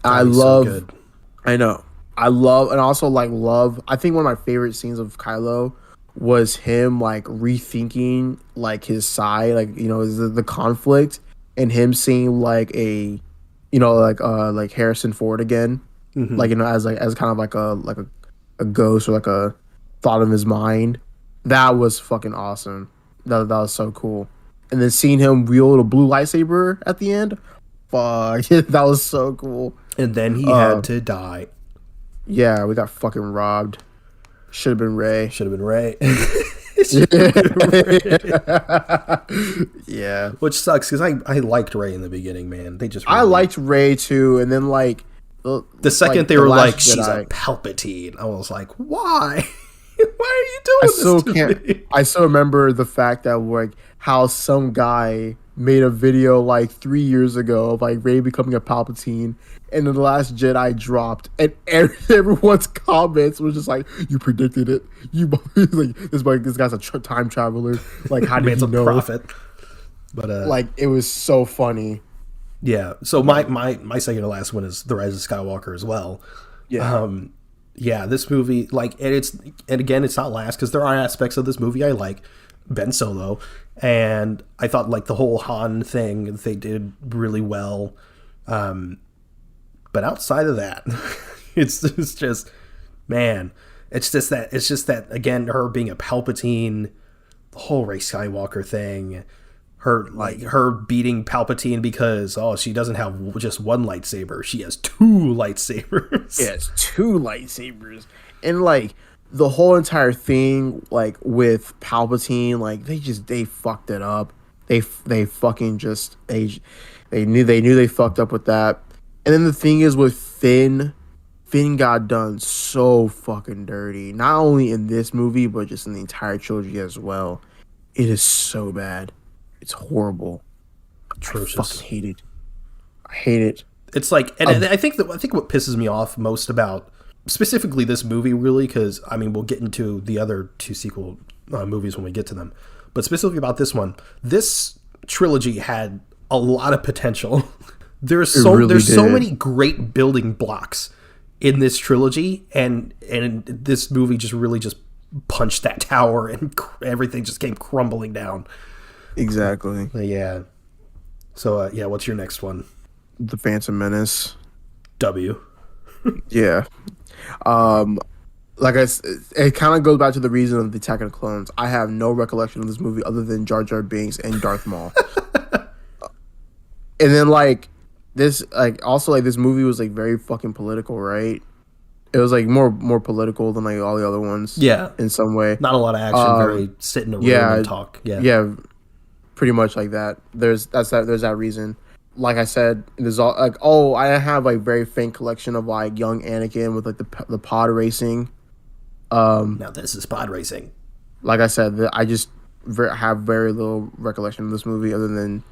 I love, so good. I know, I love, and also love. I think one of my favorite scenes of Kylo was him rethinking his side, the conflict, and him seeing Harrison Ford again. Mm-hmm. As kind of a ghost or a thought of his mind. That was fucking awesome. That was so cool. And then seeing him wield a blue lightsaber at the end, fuck, that was so cool. And then he had to die. Yeah, we got fucking robbed. Should have been Rey. Yeah, which sucks because I liked Rey in the beginning, man. I liked Rey too, and then the second they were like, she's a Palpatine, I was like, why? Why are you doing this? I still remember the fact that how some guy made a video 3 years ago of Rey becoming a Palpatine, and then The Last Jedi dropped, and everyone's comments was just you predicted it. This guy's a time traveler. How did he know? Prophet. But it was so funny. Yeah. So my second to last one is The Rise of Skywalker as well. Yeah. Yeah, this movie, and again, it's not last because there are aspects of this movie I like. Ben Solo, and I thought the whole Han thing they did really well. But outside of that, it's just, man, it's just that again, her being a Palpatine, the whole Rey Skywalker thing, her beating Palpatine because she doesn't have just one lightsaber, she has two lightsabers. Yes, two lightsabers, and like the whole entire thing, like with Palpatine, like they fucked it up. They fucking just they knew they fucked up with that. And then the thing is with Finn got done so fucking dirty. Not only in this movie, but just in the entire trilogy as well. It is so bad. It's horrible. Atrocious. I fucking hate it. I hate it. It's like, and I think what pisses me off most about specifically this movie, really, because I mean we'll get into the other two sequel movies when we get to them, but specifically about this one, this trilogy had a lot of potential. There's so many great building blocks in this trilogy, and this movie just really just punched that tower, and everything just came crumbling down. Exactly. Yeah. So what's your next one? The Phantom Menace. W. Yeah. Like it kind of goes back to the reason of the Attack of the Clones. I have no recollection of this movie other than Jar Jar Binks and Darth Maul. And then like this, like also like this movie was like very fucking political, right? It was like more political than like all the other ones. Yeah, in some way. Not a lot of action. Very sit in a room and talk. Yeah, pretty much like that. There's that reason. Like I said, there's all like I have like very faint collection of like young Anakin with like the pod racing. Now this is pod racing. Like I said, I just have very little recollection of this movie other than,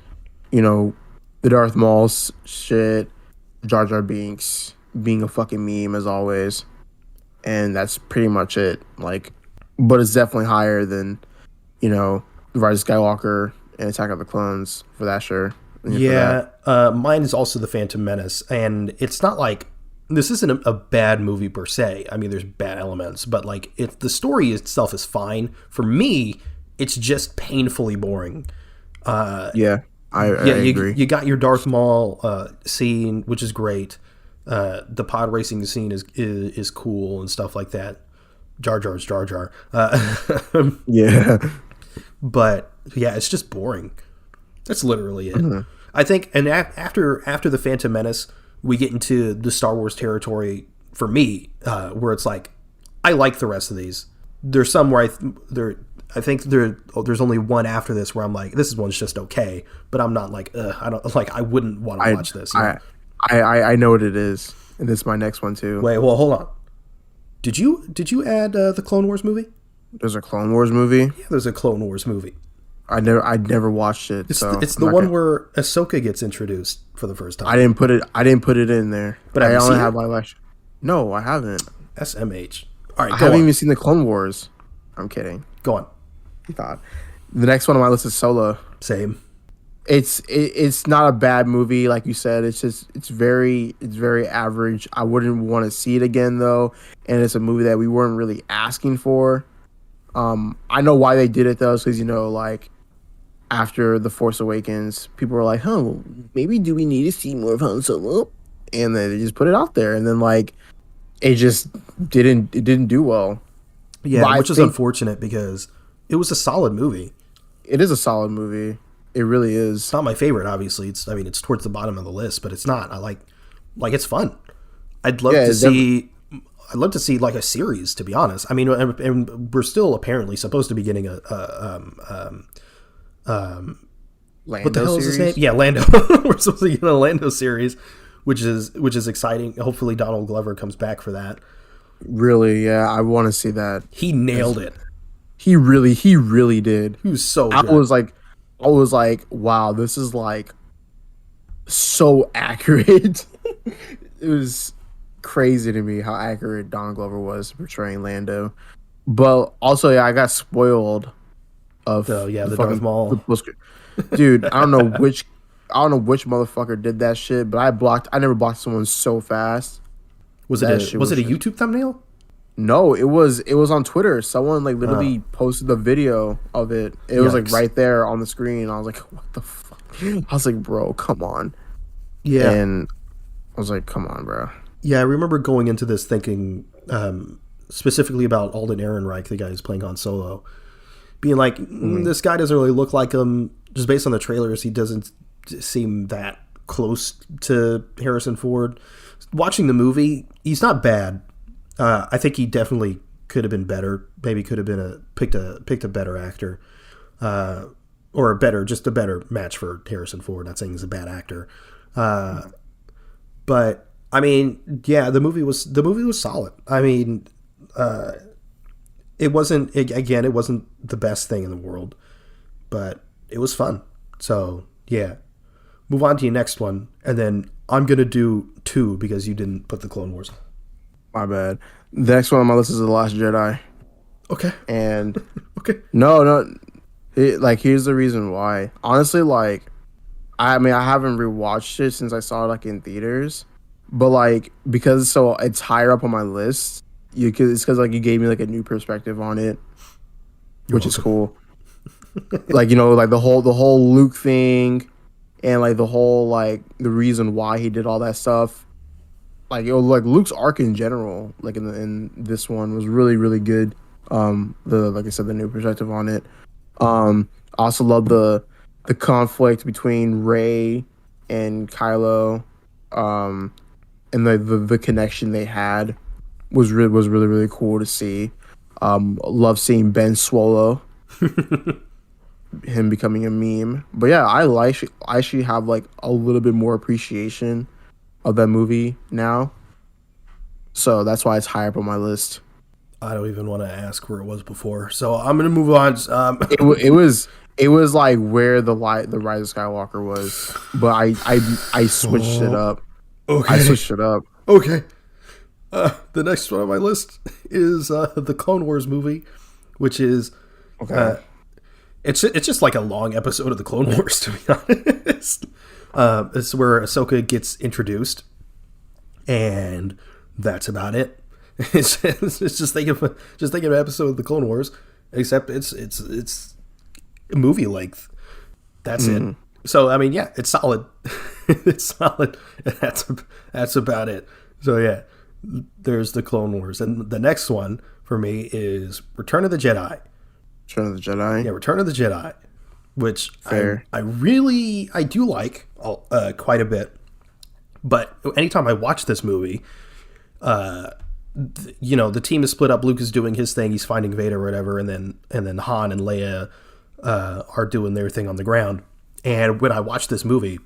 the Darth Maul shit, Jar Jar Binks being a fucking meme as always, and that's pretty much it. Like, but it's definitely higher than, Rise of Skywalker and Attack of the Clones for that sure. Yeah, mine is also The Phantom Menace, and it's not like this isn't a bad movie per se. I mean, there's bad elements, but like the story itself is fine. For me, it's just painfully boring. I agree. You got your Darth Maul scene, which is great. The pod racing scene is cool and stuff like that. Jar Jar's Jar Jar. Yeah, but yeah, it's just boring. That's literally it. Mm-hmm. I think, and after the Phantom Menace, we get into the Star Wars territory for me, where it's like, I like the rest of these. There's some where I think there's only one after this where I'm like, this one's just okay, but I'm not like, I wouldn't want to watch this. I know what it is, and this is my next one too. Wait, well, hold on. Did you add the Clone Wars movie? There's a Clone Wars movie? Yeah, there's a Clone Wars movie. I never watched it. It's the one where Ahsoka gets introduced for the first time. I didn't put it in there. But I only have my last. No, I haven't. SMH. All right, I haven't even seen the Clone Wars. I'm kidding. Go on. You thought the next one on my list is Solo. Same. It's not a bad movie, like you said. It's very average. I wouldn't want to see it again though, and it's a movie that we weren't really asking for. I know why they did it though, because like after The Force Awakens, people were like, "Oh, maybe do we need to see more of Han Solo?" And then they just put it out there, and then like it just didn't do well. Yeah, which is unfortunate because it was a solid movie. It is a solid movie. It really is. It's not my favorite, obviously. It's towards the bottom of the list, but it's not. I like it's fun. I'd love to see like a series, to be honest. I mean, and we're still apparently supposed to be getting a Lando what the hell series? is his name? Yeah, Lando. We're supposed to get a Lando series, which is exciting. Hopefully Donald Glover comes back for that. Really, yeah, I want to see that. He nailed it. He really did. He was so good. I was like, wow, this is like so accurate. It was crazy to me how accurate Donald Glover was portraying Lando. But also, yeah, I got spoiled of the Darth Maul. Dude, I don't know which motherfucker did that shit, but I never blocked someone so fast. Was it a YouTube thumbnail? No, it was on Twitter. Someone like literally posted the video of it. It was like right there on the screen. I was like, what the fuck? I was like, bro, come on. Yeah. And I was like, come on, bro. Yeah, I remember going into this thinking specifically about Alden Ehrenreich, the guy who's playing Han Solo, being like, this guy doesn't really look like him. Just based on the trailers, he doesn't seem that close to Harrison Ford. Watching the movie, he's not bad. I think he definitely could have been better. Maybe could have been picked a better actor, or a better match for Harrison Ford. Not saying he's a bad actor, but I mean, yeah, the movie was solid. I mean, it wasn't the best thing in the world, but it was fun. So yeah, move on to your next one, and then I'm gonna do 2 because you didn't put the Clone Wars. My bad. The next one on my list is The Last Jedi. Okay. And okay. No. Here's the reason why. Honestly, like, I mean, I haven't rewatched it since I saw it like in theaters, but like because it's higher up on my list. It's because like you gave me like a new perspective on it, which is cool. Like, you know, like the whole Luke thing, and like the whole like the reason why he did all that stuff. Like, like Luke's arc in general, like in this one was really, really good. Like I said, the new perspective on it. I also love the conflict between Rey and Kylo, and the connection they had was really, really cool to see. Love seeing Ben Swallow, him becoming a meme. But yeah, I actually have like a little bit more appreciation of that movie now, so that's why it's higher up on my list. I don't even want to ask where it was before, so I'm gonna move on. It was like where the Rise of Skywalker was, but I switched it up. Okay, I switched it up. Okay, the next one on my list is the Clone Wars movie, which is okay. It's just like a long episode of the Clone Wars, to be honest. It's where Ahsoka gets introduced, and that's about it. It's just think of an episode of the Clone Wars, except it's movie length. That's it. So I mean, yeah, it's solid. It's solid. That's about it. So yeah, there's the Clone Wars, and the next one for me is Return of the Jedi. Return of the Jedi. Yeah, Return of the Jedi, which fair. I do like quite a bit. But anytime I watch this movie, you know, the team is split up. Luke is doing his thing; he's finding Vader or whatever, and then Han and Leia are doing their thing on the ground. And when I watch this movie,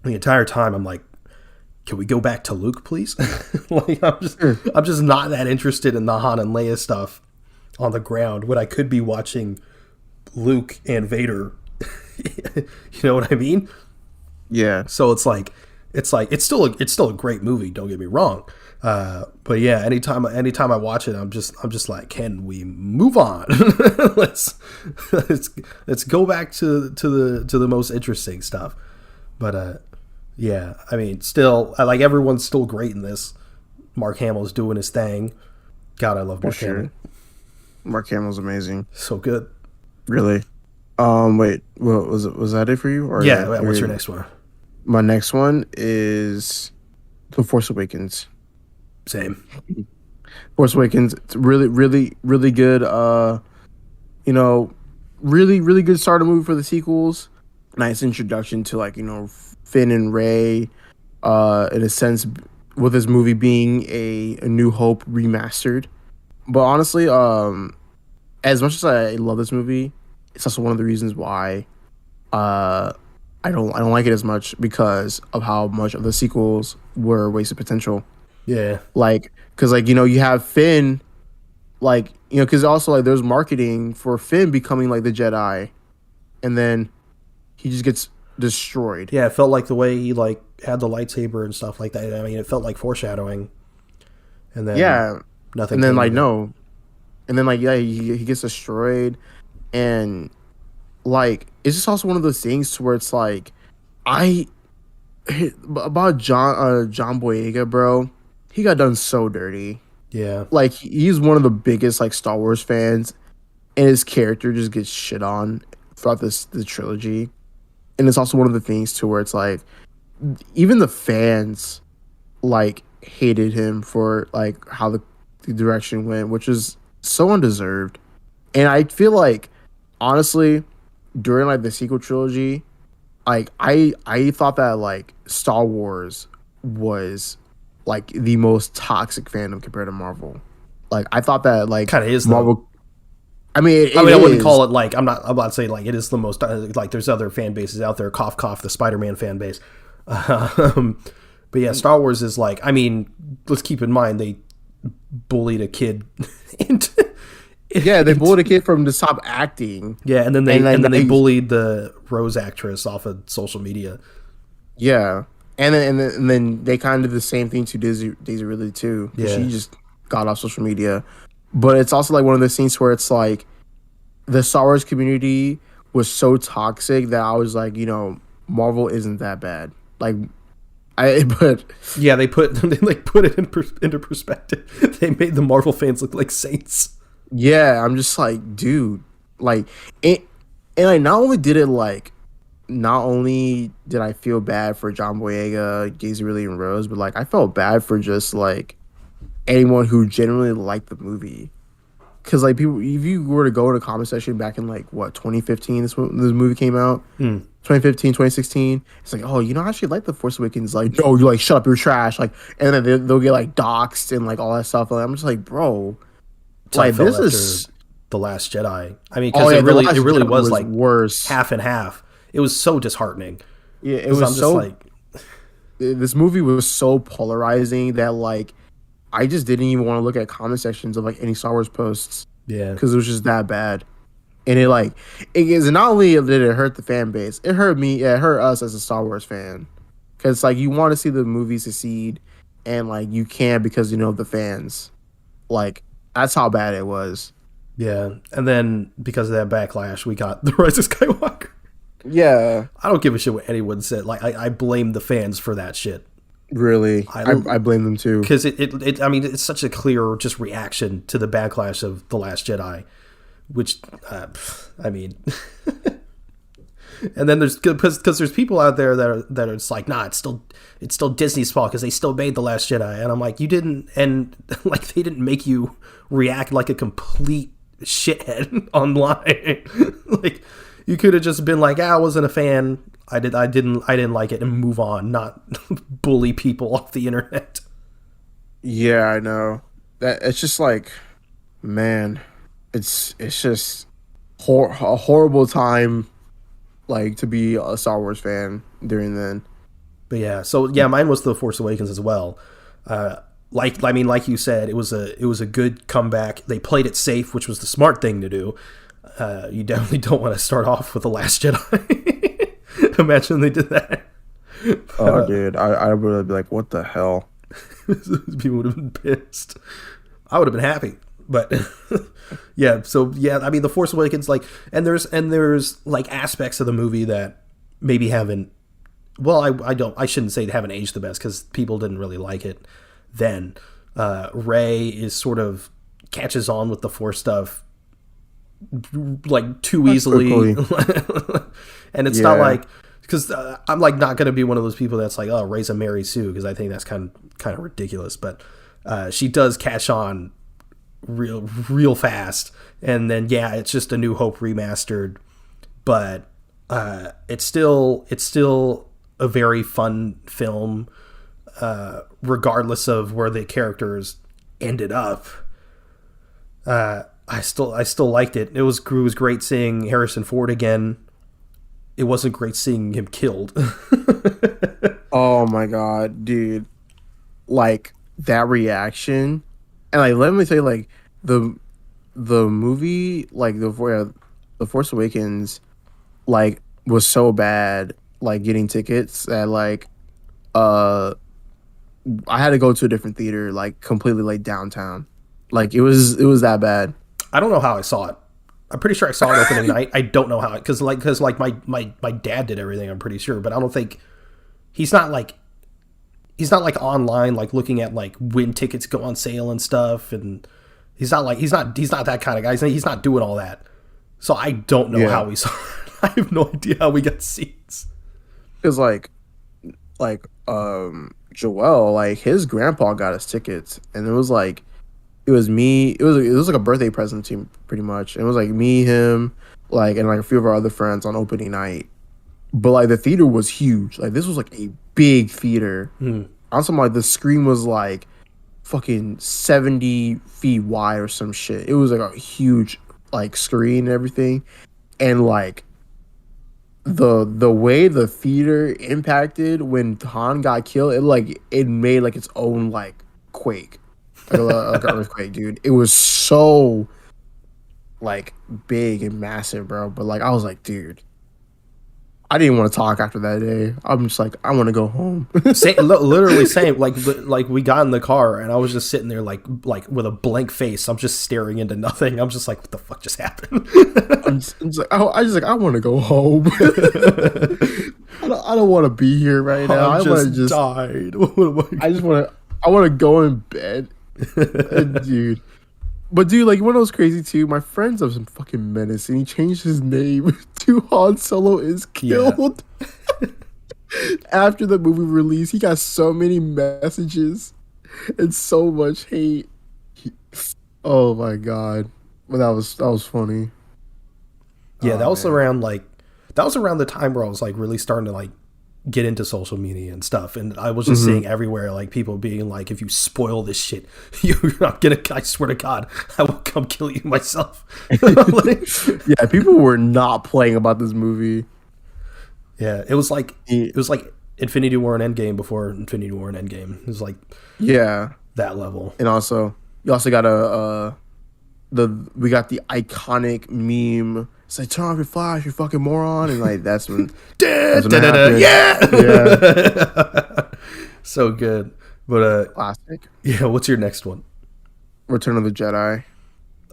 the entire time I'm like, can we go back to Luke, please? Like I'm just not that interested in the Han and Leia stuff on the ground when I could be watching Luke and Vader. You know what I mean? Yeah. So it's still a great movie. Don't get me wrong. But yeah, anytime I watch it, I'm just like, can we move on? let's go back to the most interesting stuff. But yeah, I mean, still, like, everyone's still great in this. Mark Hamill's doing his thing. God, I love Mark Hamill. Mark Hamill's amazing. So good. Really? Wait, what was it? Was that it for you? Or yeah. What's your next one? My next one is The Force Awakens. Same. Force Awakens. It's really, really, really good. You know, really, really good starter movie for the sequels. Nice introduction to, like, you know, Finn and Rey. In a sense, with this movie being a New Hope remastered. But honestly, as much as I love this movie, it's also one of the reasons why I don't like it as much, because of how much of the sequels were wasted potential. Yeah. Like, because, like, you know, you have Finn, like, you know, because also, like, there's marketing for Finn becoming, like, the Jedi, and then he just gets destroyed. Yeah, it felt like the way he, like, had the lightsaber and stuff like that. I mean, it felt like foreshadowing. And then nothing. And then, like, no. And then, like, yeah, he gets destroyed. And, like, it's just also one of those things to where it's like, about John Boyega, bro, he got done so dirty. Yeah. Like, he's one of the biggest, like, Star Wars fans, and his character just gets shit on throughout the trilogy. And it's also one of the things, too, where it's like, even the fans like hated him for like how the direction went, which is so undeserved. And I feel like honestly, during like the sequel trilogy, like I thought that like Star Wars was like the most toxic fandom compared to Marvel. Like I thought that like Kind of is Marvel. though. I mean, I mean, I wouldn't call it like I'm not saying like it is the most like there's other fan bases out there. Cough cough, the Spider-Man fan base. But yeah, Star Wars is like, I mean, let's keep in mind they bullied a kid into. Yeah, they bullied a kid from to stop acting. Yeah, and then they bullied the Rose actress off of social media. Yeah, and then they kind of did the same thing to Daisy Ridley too. Yeah, she just got off social media. But it's also like one of those things where it's like the Star Wars community was so toxic that I was like, Marvel isn't that bad. Like, but yeah, they put it into perspective. They made the Marvel fans look like saints. Yeah, I'm just like, dude, like, and like not only did I feel bad for John Boyega, Daisy Ridley, and Rose, but like I felt bad for just like anyone who genuinely liked the movie. Because like people, if you were to go to the comment section back in like what 2015, this movie came out, 2015, 2016, it's like, oh, I actually like The Force Awakens. Like, no, you like shut up, you're trash. Like, and then they'll get like doxxed and like all that stuff. Like, I'm just like, bro, like this is The Last Jedi. I mean, because it really was like worse, half and half. It was so disheartening. Yeah, it was so like this movie was so polarizing that like I just didn't even want to look at comment sections of like any Star Wars posts. Yeah, because it was just that bad, and it is not only did it hurt the fan base, it hurt me. Yeah, it hurt us as a Star Wars fan, because like you want to see the movie succeed, and like you can't because the fans, like that's how bad it was. Yeah, and then because of that backlash, we got The Rise of Skywalker. Yeah, I don't give a shit what anyone said. Like I blame the fans for that shit. Really, I blame them too, because it I mean it's such a clear just reaction to the backlash of The Last Jedi, which I mean, and then there's because there's people out there that are just like, nah, it's still Disney's fault because they still made The Last Jedi, and I'm like, you didn't, and like they didn't make you react like a complete shithead online. Like you could have just been like, I wasn't a fan. I didn't like it, and move on, not bully people off the internet. Yeah, I know. That it's just like, man, it's just a horrible time, like to be a Star Wars fan during then. But yeah, so yeah, mine was The Force Awakens as well. Like you said, it was a good comeback. They played it safe, which was the smart thing to do. You definitely don't want to start off with The Last Jedi. Imagine they did that. Oh, dude, I would be like, what the hell? People would have been pissed. I would have been happy, but yeah. So yeah, I mean, The Force Awakens, like, and there's like aspects of the movie that maybe haven't. Well, I shouldn't say they haven't aged the best because people didn't really like it then. Rey is sort of catches on with the Force stuff like too easily. And it's not like, because I'm like not going to be one of those people that's like, oh, Rey's a Mary Sue, because I think that's kind of ridiculous. But she does catch on real fast, and then yeah, it's just A New Hope remastered, but it's still a very fun film, regardless of where the characters ended up. I still liked it. It was great seeing Harrison Ford again. It wasn't great seeing him killed. Oh my god, dude! Like that reaction, and like let me tell you, like the movie, like the Force Awakens, like was so bad. Like getting tickets that like, I had to go to a different theater, like completely like downtown. Like it was that bad. I don't know how I saw it. I'm pretty sure I saw it opening night. I don't know how, because my dad did everything. I'm pretty sure, but I don't think he's not like online, like looking at like when tickets go on sale and stuff. And he's not that kind of guy. He's not doing all that. So I don't know how we saw it. I have no idea how we got seats. Because Joel, like his grandpa got us tickets, and it was like it was me. It was like a birthday present to him, pretty much. It was like me, him, like and like a few of our other friends on opening night. But like the theater was huge. Like this was like a big theater. On some like the screen was like fucking 70 feet wide or some shit. It was like a huge like screen and everything, and like the way the theater impacted when Han got killed, it made like its own like quake, like an earthquake, dude. It was so like big and massive, bro. But like I was like, dude, I didn't want to talk after that day. I'm just like, I want to go home. Literally same. Like we got in the car and I was just sitting there like with a blank face. I'm just staring into nothing. I'm just like, what the fuck just happened? I'm just like, I want to go home. I don't want to be here right now. I just died. I want to go in bed, dude. But dude, like, one of those crazy too. My friends have some fucking menace, and he changed his name to Han Solo is killed. Yeah. After the movie release, he got so many messages and so much hate. Oh my god! But that was funny. Yeah, that was around the time where I was like really starting to like get into social media and stuff, and I was just seeing everywhere like people being like, if you spoil this shit, you're not gonna, I swear to god, I will come kill you myself. Yeah, people were not playing about this movie. Yeah, it was like Infinity War and Endgame before Infinity War and Endgame. It was like that level. And also you also got we got the iconic meme. It's like, turn off your flash, you fucking moron, and like that's when yeah. So good. But classic. Yeah, what's your next one? Return of the Jedi.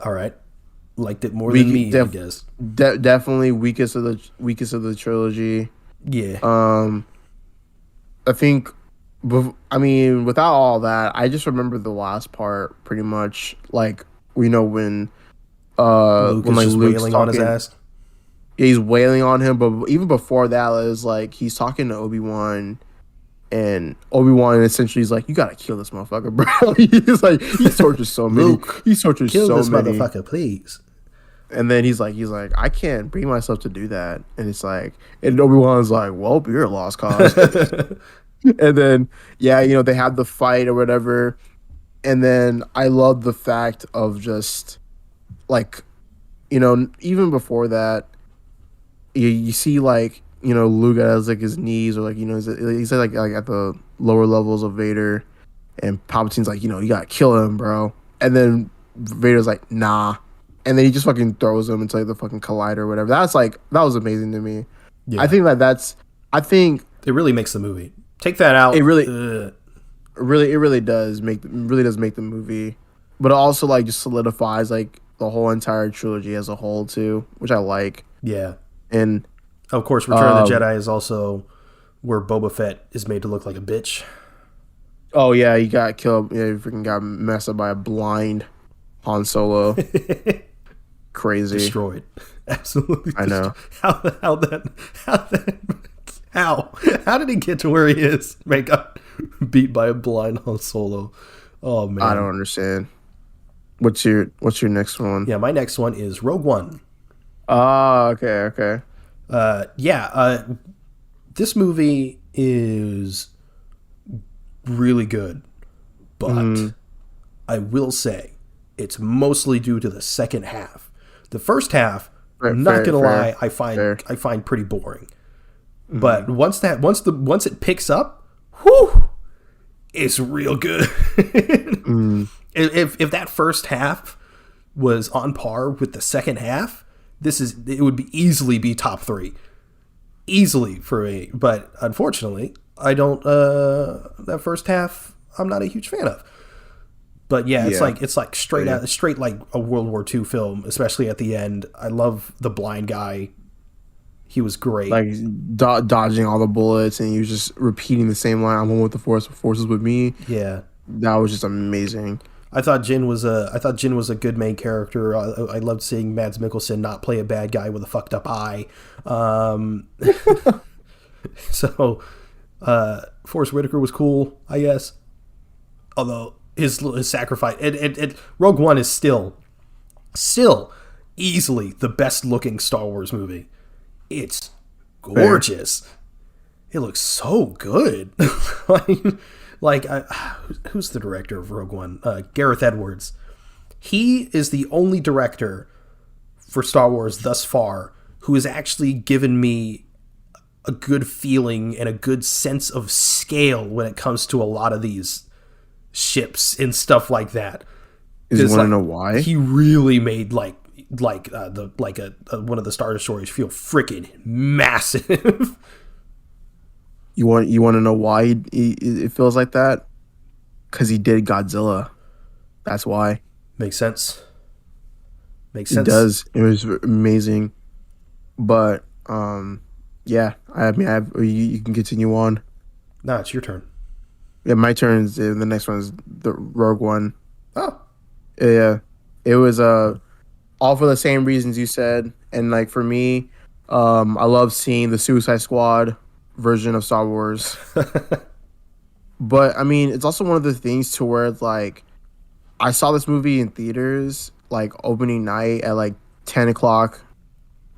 All right. Liked it more than me, I guess. Definitely weakest of the trilogy. Yeah. I think without all that, I just remember the last part pretty much, like, when Luke is just Luke's wailing on his ass. Yeah, he's wailing on him, but even before that, it was like he's talking to Obi-Wan, and Obi-Wan essentially is like, "You gotta kill this motherfucker, bro." He's like, he tortures so many. Luke, he tortures kill so this many. Motherfucker, please. And then he's like, I can't bring myself to do that. And it's like, and Obi-Wan's like, well, you're a lost cause. And then, yeah, they had the fight or whatever. And then I love the fact of just like, even before that, you see like, Luke has like his knees, or like, he's like at the lower levels of Vader, and Palpatine's like, you gotta kill him, bro. And then Vader's like, nah. And then he just fucking throws him into like the fucking collider or whatever. That was amazing to me. Yeah. I think it really makes the movie. Take that out. It really does make the movie, but it also like just solidifies like the whole entire trilogy as a whole too, which I like. Yeah. And of course, Return of the Jedi is also where Boba Fett is made to look like a bitch. Oh yeah, he got killed. Yeah, he freaking got messed up by a blind Han Solo. Crazy. Destroyed. Absolutely. I know. How did he get to where he is? Man, got beat by a blind Han Solo. Oh man, I don't understand. What's your next one? Yeah, my next one is Rogue One. Okay. This movie is really good, but I will say it's mostly due to the second half. The first half, I'm not gonna lie, I find pretty boring. But once it picks up, whew, it's real good. If that first half was on par with the second half, it would easily be top 3, easily for me. But unfortunately, I don't. That first half, I'm not a huge fan of. But yeah, it's like straight like a World War II film, especially at the end. I love the blind guy. He was great. Like dodging all the bullets, and he was just repeating the same line, "I'm one with the force, the force is with me." Yeah. That was just amazing. I thought Jin was a good main character. I loved seeing Mads Mikkelsen not play a bad guy with a fucked up eye. So Forrest Whitaker was cool, I guess. Although his sacrifice, Rogue One is still easily the best looking Star Wars movie. It's gorgeous. Fair. It looks so good. Who's the director of Rogue One? Gareth Edwards. He is the only director for Star Wars thus far who has actually given me a good feeling and a good sense of scale when it comes to a lot of these ships and stuff like that. You want to know why? He really made one of the Star Destroyers feel freaking massive. You want to know why it feels like that? Because he did Godzilla. That's why. Makes sense. It does. It was amazing. But yeah, you can continue on. No, it's your turn. Yeah, my turn. The next one is the Rogue One. Oh, yeah, it was all for the same reasons you said, and like for me, I love seeing the Suicide Squad version of Star Wars. But I mean, it's also one of the things to where it's like, I saw this movie in theaters like opening night at like 10 o'clock.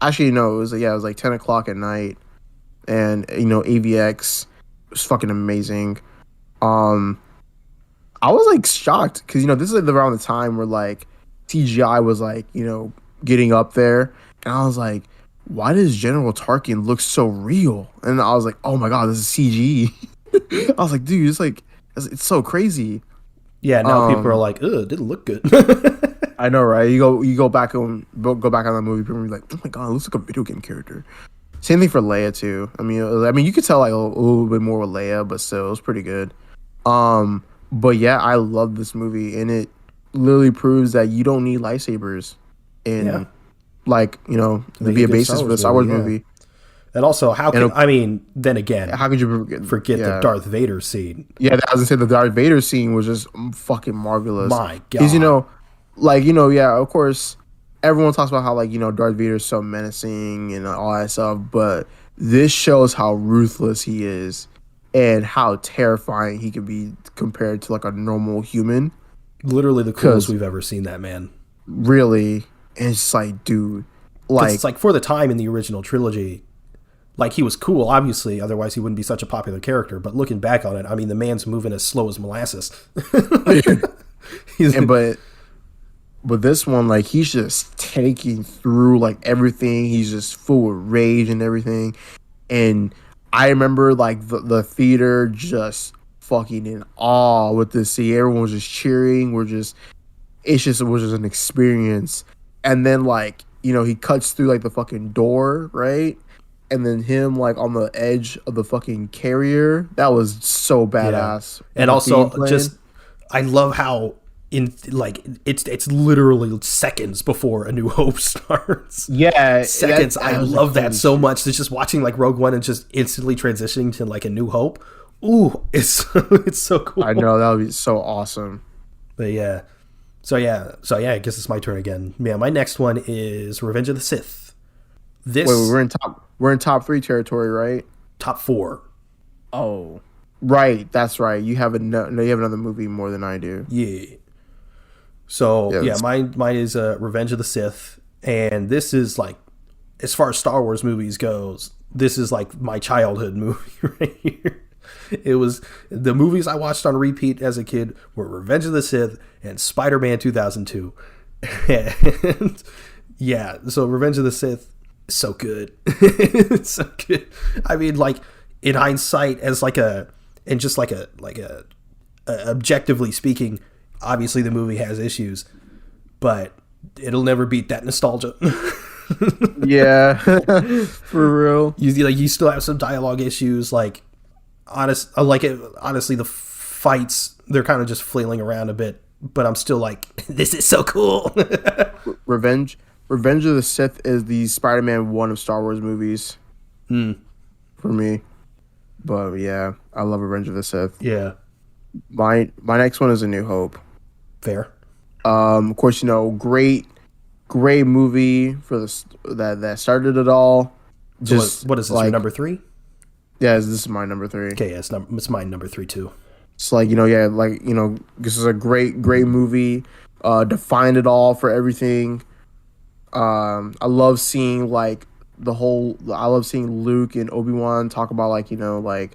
Actually, no, it was like 10 o'clock at night, and AVX was fucking amazing. I was like shocked because this is like around the time where like CGI was like getting up there, and I was like, why does General Tarkin look so real? And I was like, oh my god, this is CG. I was like, dude, it's so crazy. Yeah, now people are like, ugh, it didn't look good. I know, right? You go back on that movie, people are like, oh my god, it looks like a video game character. Same thing for Leia too. I mean, you could tell like a little bit more with Leia, but still, it was pretty good. But yeah, I love this movie, and it literally proves that you don't need lightsabers in to be a basis for the Star Wars movie. And also, then again, how could you forget the Darth Vader scene? Yeah, I was gonna say the Darth Vader scene was just fucking marvelous. My God. Because of course, everyone talks about how Darth Vader is so menacing and all that stuff, but this shows how ruthless he is and how terrifying he can be compared to like a normal human. Literally the coolest we've ever seen that man. Really, and it's just like, dude, it's like for the time in the original trilogy. Like, he was cool, obviously, otherwise he wouldn't be such a popular character. But looking back on it, I mean, the man's moving as slow as molasses. But this one, like, he's just taking through, like, everything. He's just full of rage and everything. And I remember, like, the theater just fucking in awe with this scene. Everyone was just cheering. It was just an experience. And then, like, he cuts through, like, the fucking door, right? And then him like on the edge of the fucking carrier. That was so badass. Yeah. And also just I love how it's literally seconds before A New Hope starts. Yeah. Seconds. I love that so much. It's just watching like Rogue One and just instantly transitioning to like A New Hope. Ooh, it's so cool. I know, that would be so awesome. But yeah. So I guess it's my turn again. Yeah, my next one is Revenge of the Sith. Wait, we're in top 3 territory, right? Top 4. Oh, right. That's right. You have another movie more than I do. Yeah. So mine is Revenge of the Sith, and this is like, as far as Star Wars movies goes, this is like my childhood movie right here. It was the movies I watched on repeat as a kid were Revenge of the Sith and Spider-Man 2002. And yeah, so Revenge of the Sith. So good. It's so good. I mean, like, in hindsight, as objectively speaking, obviously the movie has issues, but it'll never beat that nostalgia. Yeah. For real. You still have some dialogue issues, honestly the fights, they're kind of just flailing around a bit, but I'm still like, this is so cool. Revenge of the Sith is the Spider-Man 1 of Star Wars movies. For me. But yeah, I love Revenge of the Sith. Yeah. My next one is A New Hope. Fair. Of course, great movie for that started it all. Just what is this? Like, your number 3? Yeah, this is my number 3. Okay, yeah, it's my number 3 too. It's like, this is a great movie. Defined it all for everything. I love seeing like I love seeing Luke and Obi-Wan talk about of course,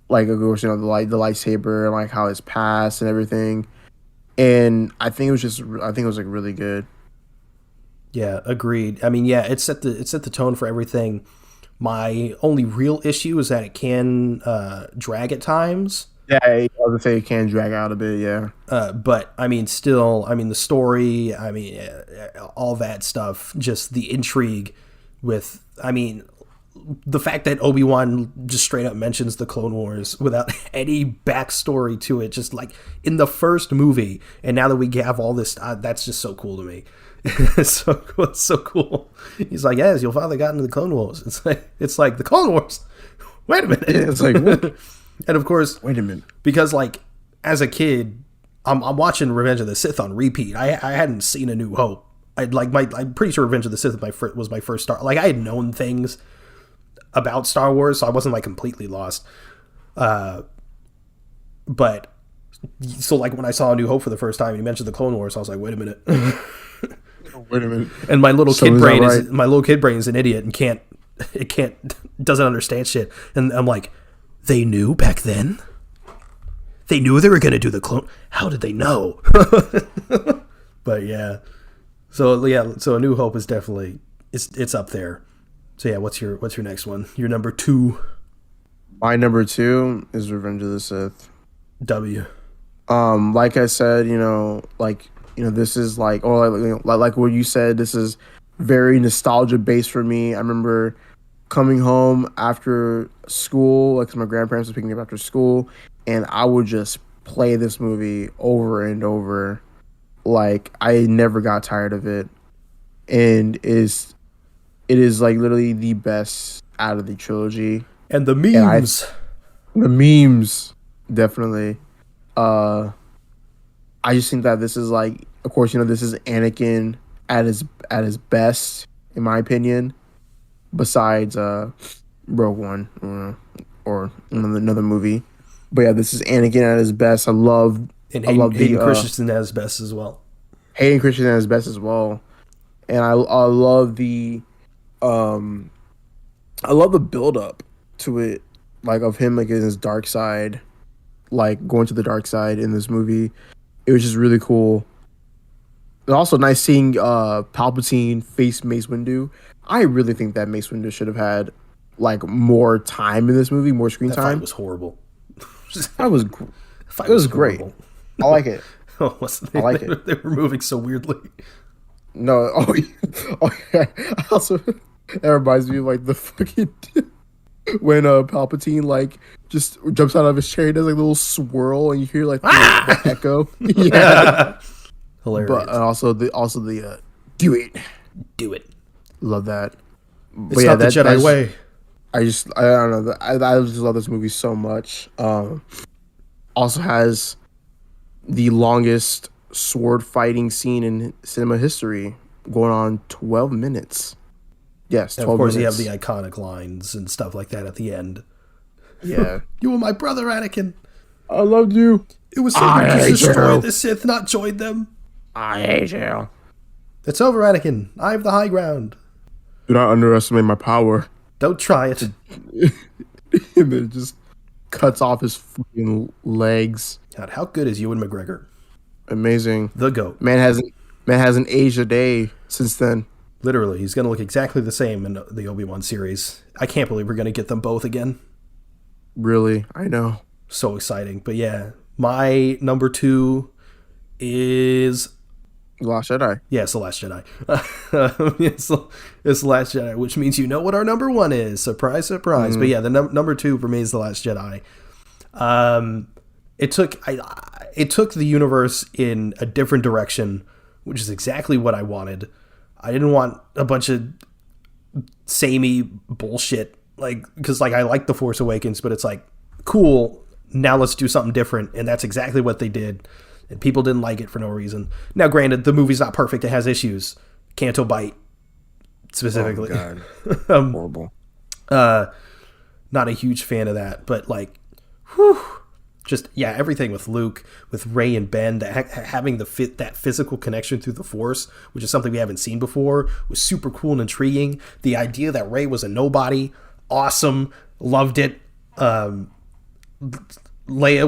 the lightsaber and like how it's passed and everything. And I think it was like really good. Yeah, agreed. I mean, yeah, it set the tone for everything. My only real issue is that it can drag at times. Yeah, I was gonna say it can drag out a bit. Yeah, but I mean, still, I mean, the story, I mean, all that stuff, just the intrigue with, I mean, the fact that Obi-Wan just straight up mentions the Clone Wars without any backstory to it, just like in the first movie, and now that we have all this, that's just so cool to me. It's so cool. He's like, yes, your father got into the Clone Wars. It's like the Clone Wars. Wait a minute. It's like, what? And of course, wait a minute, because like as a kid, I'm watching Revenge of the Sith on repeat. I hadn't seen A New Hope. I'm pretty sure Revenge of the Sith was my first Star. Like I had known things about Star Wars, so I wasn't like completely lost. But so like when I saw A New Hope for the first time, and he mentioned the Clone Wars, I was like, wait a minute. Wait a minute. And my little kid brain is an idiot and doesn't understand shit. And I'm like, they knew back then? They knew they were going to do the clone. How did they know? But yeah. So A New Hope is definitely it's up there. So yeah, what's your next one? Your number 2. My number 2 is Revenge of the Sith. W. Like I said, this is like what you said, this is very nostalgia based for me. I remember coming home after school, like my grandparents were picking me up after school, and I would just play this movie over and over. Like I never got tired of it, and it is like literally the best out of the trilogy. And the memes, definitely. I just think that this is like, of course, this is Anakin at his best, in my opinion. Besides Rogue One or another movie, but yeah, this is Anakin at his best. I love Hayden Christensen at his best as well. Hayden Christensen at his best as well, and I love the build up to it, like of him like in his dark side, like going to the dark side in this movie. It was just really cool. And also nice seeing Palpatine face Mace Windu. I really think that Mace Windu should have had like more time in this movie, more screen time. Fight was horrible. It was great. I like it. I like it. They were moving so weirdly. No, yeah. Also, that reminds me of like the fucking when Palpatine like just jumps out of his chair, he does like a little swirl, and you hear like the echo. Yeah, hilarious. But also the do it. Love that. It's not the Jedi way. I don't know. I just love this movie so much. Also has the longest sword fighting scene in cinema history, going on 12 minutes. Yes, 12 and of course minutes. you have the iconic lines and stuff like that at the end. Yeah. You were my brother, Anakin. I loved you. It was so good to destroy the Sith, not join them. I hate you. It's over, Anakin. I have the high ground. Do not underestimate my power. Don't try it. And then it just cuts off his fucking legs. God, how good is Ewan McGregor? Amazing. The GOAT. Man hasn't aged a day since then. Literally, he's going to look exactly the same in the Obi-Wan series. I can't believe we're going to get them both again. Really? I know. So exciting. But yeah, my number 2 is... The Last Jedi. Yeah, it's The Last Jedi. It's The Last Jedi, which means you know what our number 1 is. Surprise, surprise. Mm-hmm. But yeah, the number 2 for me is The Last Jedi. It took the universe in a different direction, which is exactly what I wanted. I didn't want a bunch of samey bullshit, like, because like I like The Force Awakens, but it's like, cool, now let's do something different, and that's exactly what they did. And people didn't like it for no reason. Now, granted, the movie's not perfect; it has issues. Canto Bite, specifically. Oh, God. Horrible. not a huge fan of that. But like, whew, just yeah, everything with Luke, with Rey and Ben, having that physical connection through the Force, which is something we haven't seen before, was super cool and intriguing. The idea that Rey was a nobody, awesome, loved it. Leia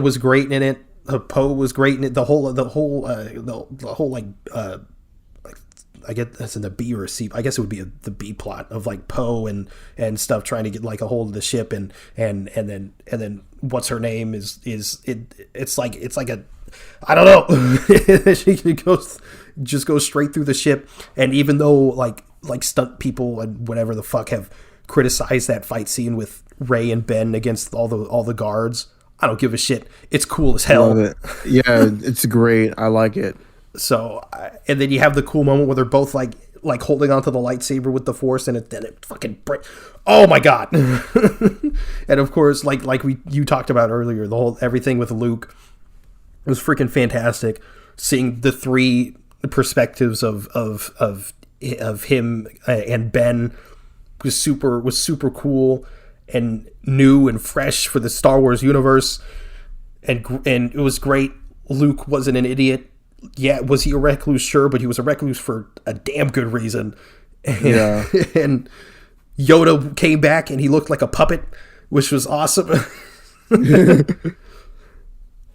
was great in it. Poe was great in it. The whole like I get that's in the B or a C. I guess it would be the B plot of like Poe and stuff trying to get like a hold of the ship and then what's her name it's like a I don't know. She goes straight through the ship, and even though like stunt people and whatever the fuck have criticized that fight scene with Rey and Ben against all the guards, I don't give a shit. It's cool as hell. Love it. Yeah, it's great. I like it. So, and then you have the cool moment where they're both like holding onto the lightsaber with the Force, and then it fucking oh my god! And of course, like you talked about earlier, the whole everything with Luke was freaking fantastic. Seeing the three perspectives of him and Ben was super cool and new and fresh for the Star Wars universe, and it was great. Luke wasn't an idiot. Yeah, was he a recluse? Sure, but he was a recluse for a damn good reason. Yeah. And Yoda came back and he looked like a puppet, which was awesome. And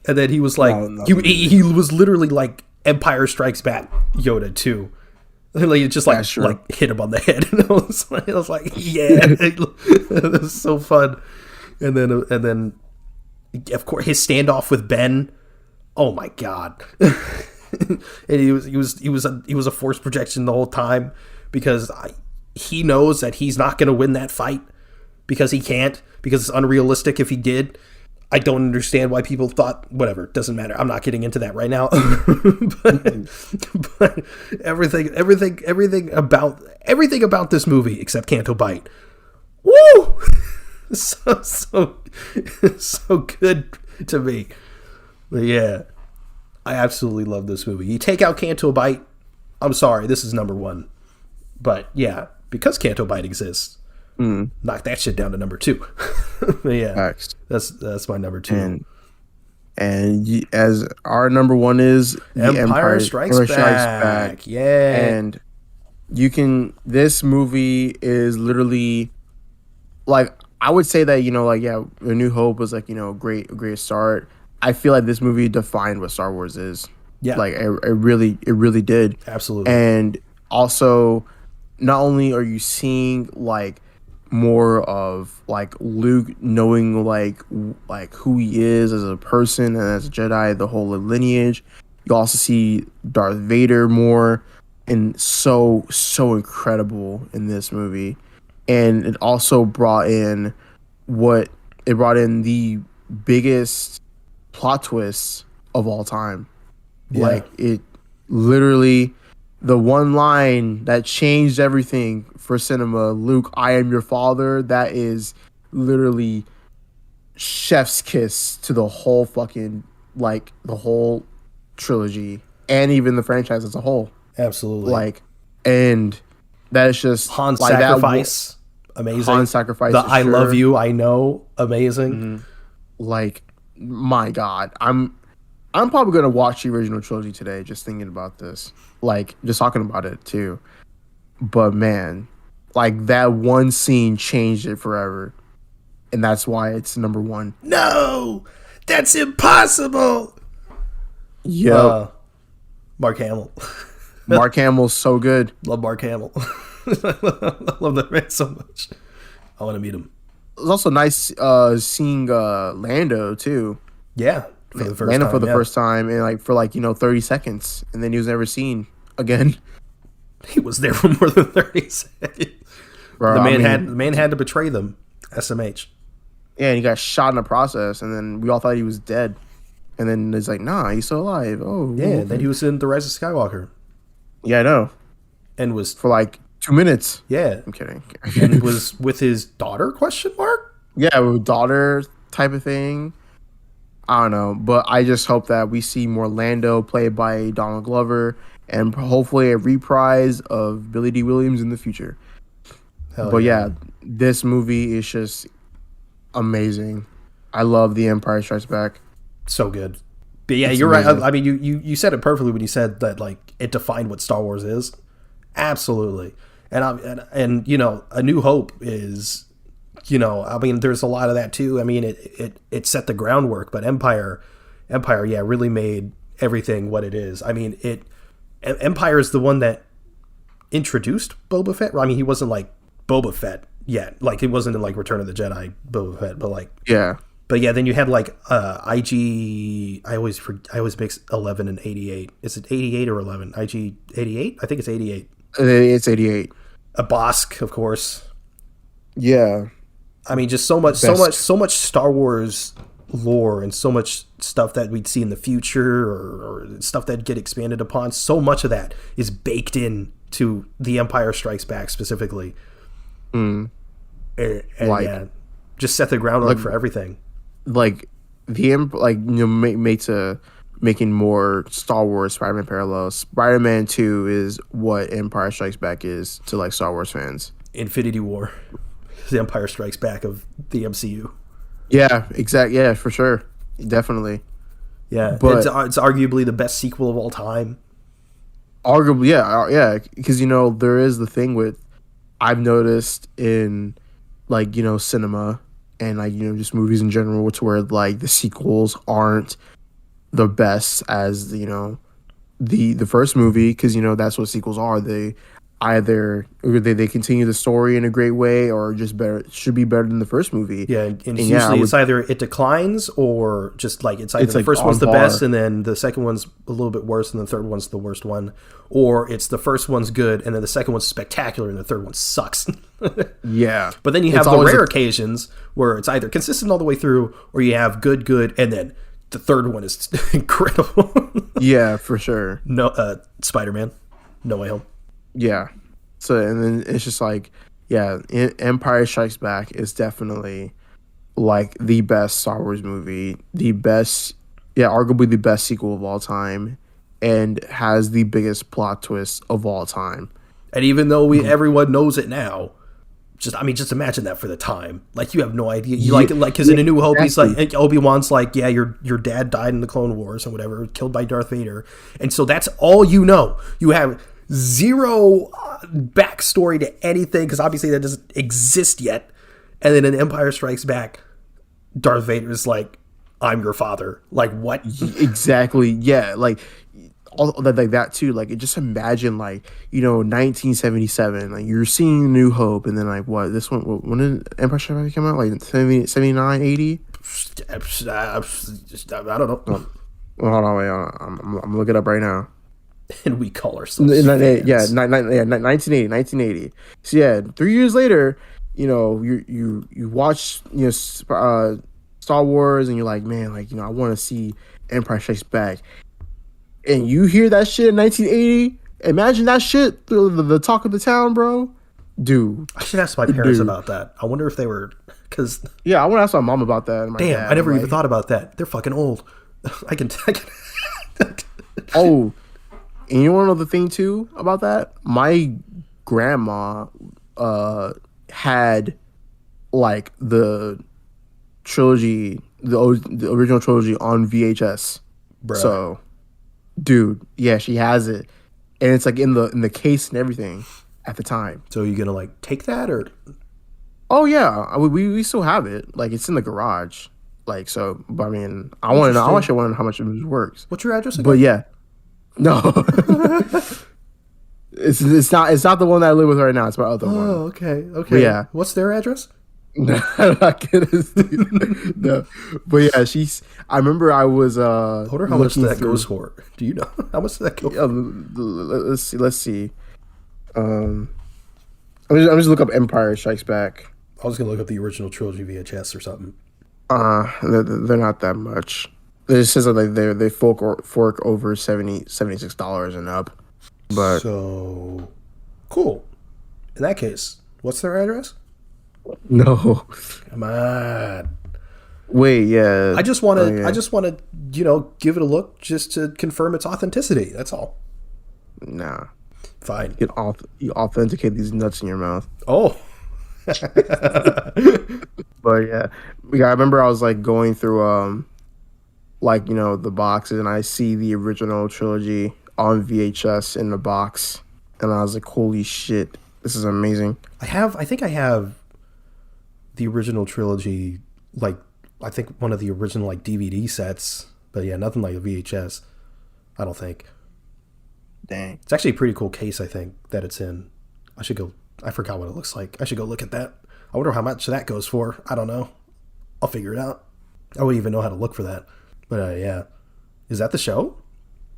then he was like, he was literally like Empire Strikes Back Yoda too. Like, just like, like hit him on the head. And I was like, yeah, it was so fun. And then of course his standoff with Ben. Oh my god. And he was a Force projection the whole time, because he knows that he's not going to win that fight because he can't, because it's unrealistic if he did. I don't understand why people thought, whatever, doesn't matter. I'm not getting into that right now. but everything about this movie except Canto Bight. Woo! So good to me. But yeah, I absolutely love this movie. You take out Canto Bight, I'm sorry, this is number one. But yeah, because Canto Bight exists, knock that shit down to number two. But yeah, Facts. That's my number two. And as our number one is Empire Strikes Back. Yeah, and this movie is literally like, I would say that, like, yeah, A New Hope was like, a great start. I feel like this movie defined what Star Wars is. Yeah, like it really did. Absolutely. And also, not only are you seeing like more of like Luke knowing like who he is as a person and as a Jedi, the whole lineage. You also see Darth Vader more, and so incredible in this movie. And it also brought in the biggest plot twists of all time. Yeah. Like, it literally, the one line that changed everything for cinema, Luke, I am your father, that is literally chef's kiss to the whole fucking, like, the whole trilogy and even the franchise as a whole. Absolutely. Like, and that is just Han's like sacrifice. Amazing. Han's sacrifice. The I love you, I know. Amazing. Mm-hmm. Like, my God, I'm probably gonna watch the original trilogy today, just thinking about this, like, just talking about it too. But man, like, that one scene changed it forever, and that's why it's number one. No, that's impossible. Yeah, Mark Hamill. Mark Hamill's so good. Love Mark Hamill. I love that man so much. I want to meet him. It was also nice seeing Lando too. Yeah, for the first time, and like for 30 seconds, and then he was never seen again. He was there for more than 30 seconds. Bro, the man had to betray them. SMH. Yeah, and he got shot in the process, and then we all thought he was dead. And then it's like, nah, he's still alive. Oh, yeah. Okay. Then he was in The Rise of Skywalker. Yeah, I know. And was for like 2 minutes. Yeah, I'm kidding. And was with his daughter? Question mark. Yeah, with daughter type of thing. I don't know, but I just hope that we see more Lando played by Donald Glover, and hopefully a reprise of Billy D. Williams in the future. But yeah, this movie is just amazing. I love The Empire Strikes Back. So good. But yeah, It's you're right. amazing. I mean, you said it perfectly when you said that like it defined what Star Wars is. Absolutely. And you know, A New Hope is, you know, I mean, there's a lot of that too. I mean, it set the groundwork, but Empire, yeah, really made everything what it is. I mean, Empire is the one that introduced Boba Fett. I mean, he wasn't like Boba Fett yet. Like, he wasn't in like Return of the Jedi Boba Fett, but like, Yeah. but yeah, then you had like IG. I always mix 11 and 88. Is it 88 or 11? IG 88? I think it's 88. It's 88. A Bosk, of course. Yeah. I mean, just so much Star Wars lore and so much stuff that we'd see in the future or stuff that'd get expanded upon. So much of that is baked in to The Empire Strikes Back specifically. And Like- yeah, just set the groundwork for everything. Like making more Star Wars Spider-Man parallels. Spider-Man 2 is what Empire Strikes Back is to like Star Wars fans. Infinity War, The Empire Strikes Back of the MCU. Yeah, exactly. Yeah, for sure. Definitely. Yeah, But- it's arguably the best sequel of all time. Arguably, yeah, because you know there is the thing with I've noticed in like you know cinema and like you know just movies in general, to where like the sequels aren't the best as you know the first movie, because you know that's what sequels are. They either they continue the story in a great way or just better should be better than the first movie. Yeah, and yeah, usually it's either it declines or just like it's either It's the like first on one's the par. best and then the second one's a little bit worse and the third one's the worst one, or it's the first one's good and then the second one's spectacular and the third one sucks. Yeah, But then you have It's the always rare a- occasions where it's either consistent all the way through or you have good, and then the third one is incredible. yeah, for sure. No, Spider-Man, No Way Home. Yeah. So and then it's just like, yeah, Empire Strikes Back is definitely like the best Star Wars movie, the best, yeah, arguably the best sequel of all time, and has the biggest plot twist of all time. And even though everyone knows it now, just imagine that for the time. Like, you have no idea. You like because in A New Hope, he's like, Obi-Wan's like, yeah, your dad died in the Clone Wars and whatever, killed by Darth Vader, and so that's all you know. You have zero backstory to anything because obviously that doesn't exist yet. And then in Empire Strikes Back, Darth Vader is like, "I'm your father." Like, what? Exactly. Yeah. Like all like that too. Like just imagine like, you know, 1977, like you're seeing New Hope, and then like what this one, when did Empire Strikes Back come out? Like 70, 79, 80? I don't know. Well, hold on, wait, I'm gonna look it up right now. And we call ourselves Yeah, fans. 1980. So yeah, 3 years later, you know, you watch, you know, Star Wars, and you're like, man, like, you know, I want to see Empire Strikes Back, and you hear that shit in 1980. Imagine that shit through the talk of the town, bro. Dude, I should ask my parents about that. I wonder if they were, because yeah, I want to ask my mom about that. And my damn, dad. I never Like, even thought about that. They're fucking old. I can Oh, and you want to know the thing too about that? My grandma had like the trilogy, the original trilogy on VHS. Bruh. So, dude, yeah, she has it, and it's like in the case and everything at the time. So are you gonna like take that or? Oh yeah, we still have it. Like it's in the garage. Like so, but I mean, I want to know. I actually want to know how much it works. What's your address again? But yeah, no, it's not the one that I live with right now. It's my other one. Oh, okay. But yeah. What's their address? No, I'm not kidding. No, but yeah, I remember I was. I wonder how much looking that through- goes for. Do you know how much that goes? Let's see. I'm just look up Empire Strikes Back. I was gonna look up the original trilogy VHS or something. They're not that much. It just says that they fork over $76 and up. But So cool. In that case, what's their address? no, Come on. wait, yeah. I just want to. yeah. I just want to. You know, give it a look just to confirm its authenticity. That's all. Nah. Fine. You authenticate these nuts in your mouth. Oh, But yeah, I remember I was like going through like the boxes, and I see the original trilogy on VHS in the box, and I was like, holy shit, this is amazing. I think I have the original trilogy, like I think one of the original like DVD sets, but yeah, nothing like a VHS. I don't think. Dang. It's actually a pretty cool case, I think, that it's in. I forgot what it looks like. I should go look at that. I wonder how much that goes for. I don't know. I'll figure it out. I wouldn't even know how to look for that. But yeah. Is that the show?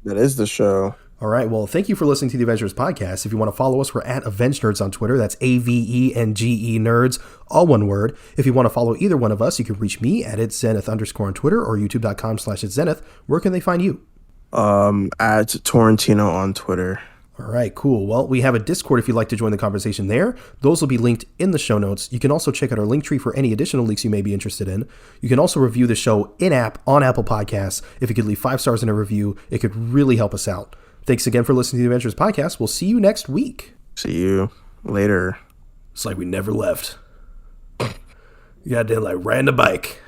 That is the show. All right. Well, thank you for listening to the Avengenerds podcast. If you want to follow us, we're at Avengenerds on Twitter. That's AVENGE Nerds, all one word. If you want to follow either one of us, you can reach me at @itzenith_ on Twitter or youtube.com/itzenith. Where can they find you? At Torrentino on Twitter. All right, cool. Well, we have a Discord if you'd like to join the conversation there. Those will be linked in the show notes. You can also check out our link tree for any additional links you may be interested in. You can also review the show in-app on Apple Podcasts. If you could leave 5 stars in a review, it could really help us out. Thanks again for listening to the Avengenerds podcast. We'll see you next week. See you later. It's like we never left. You goddamn like riding a bike.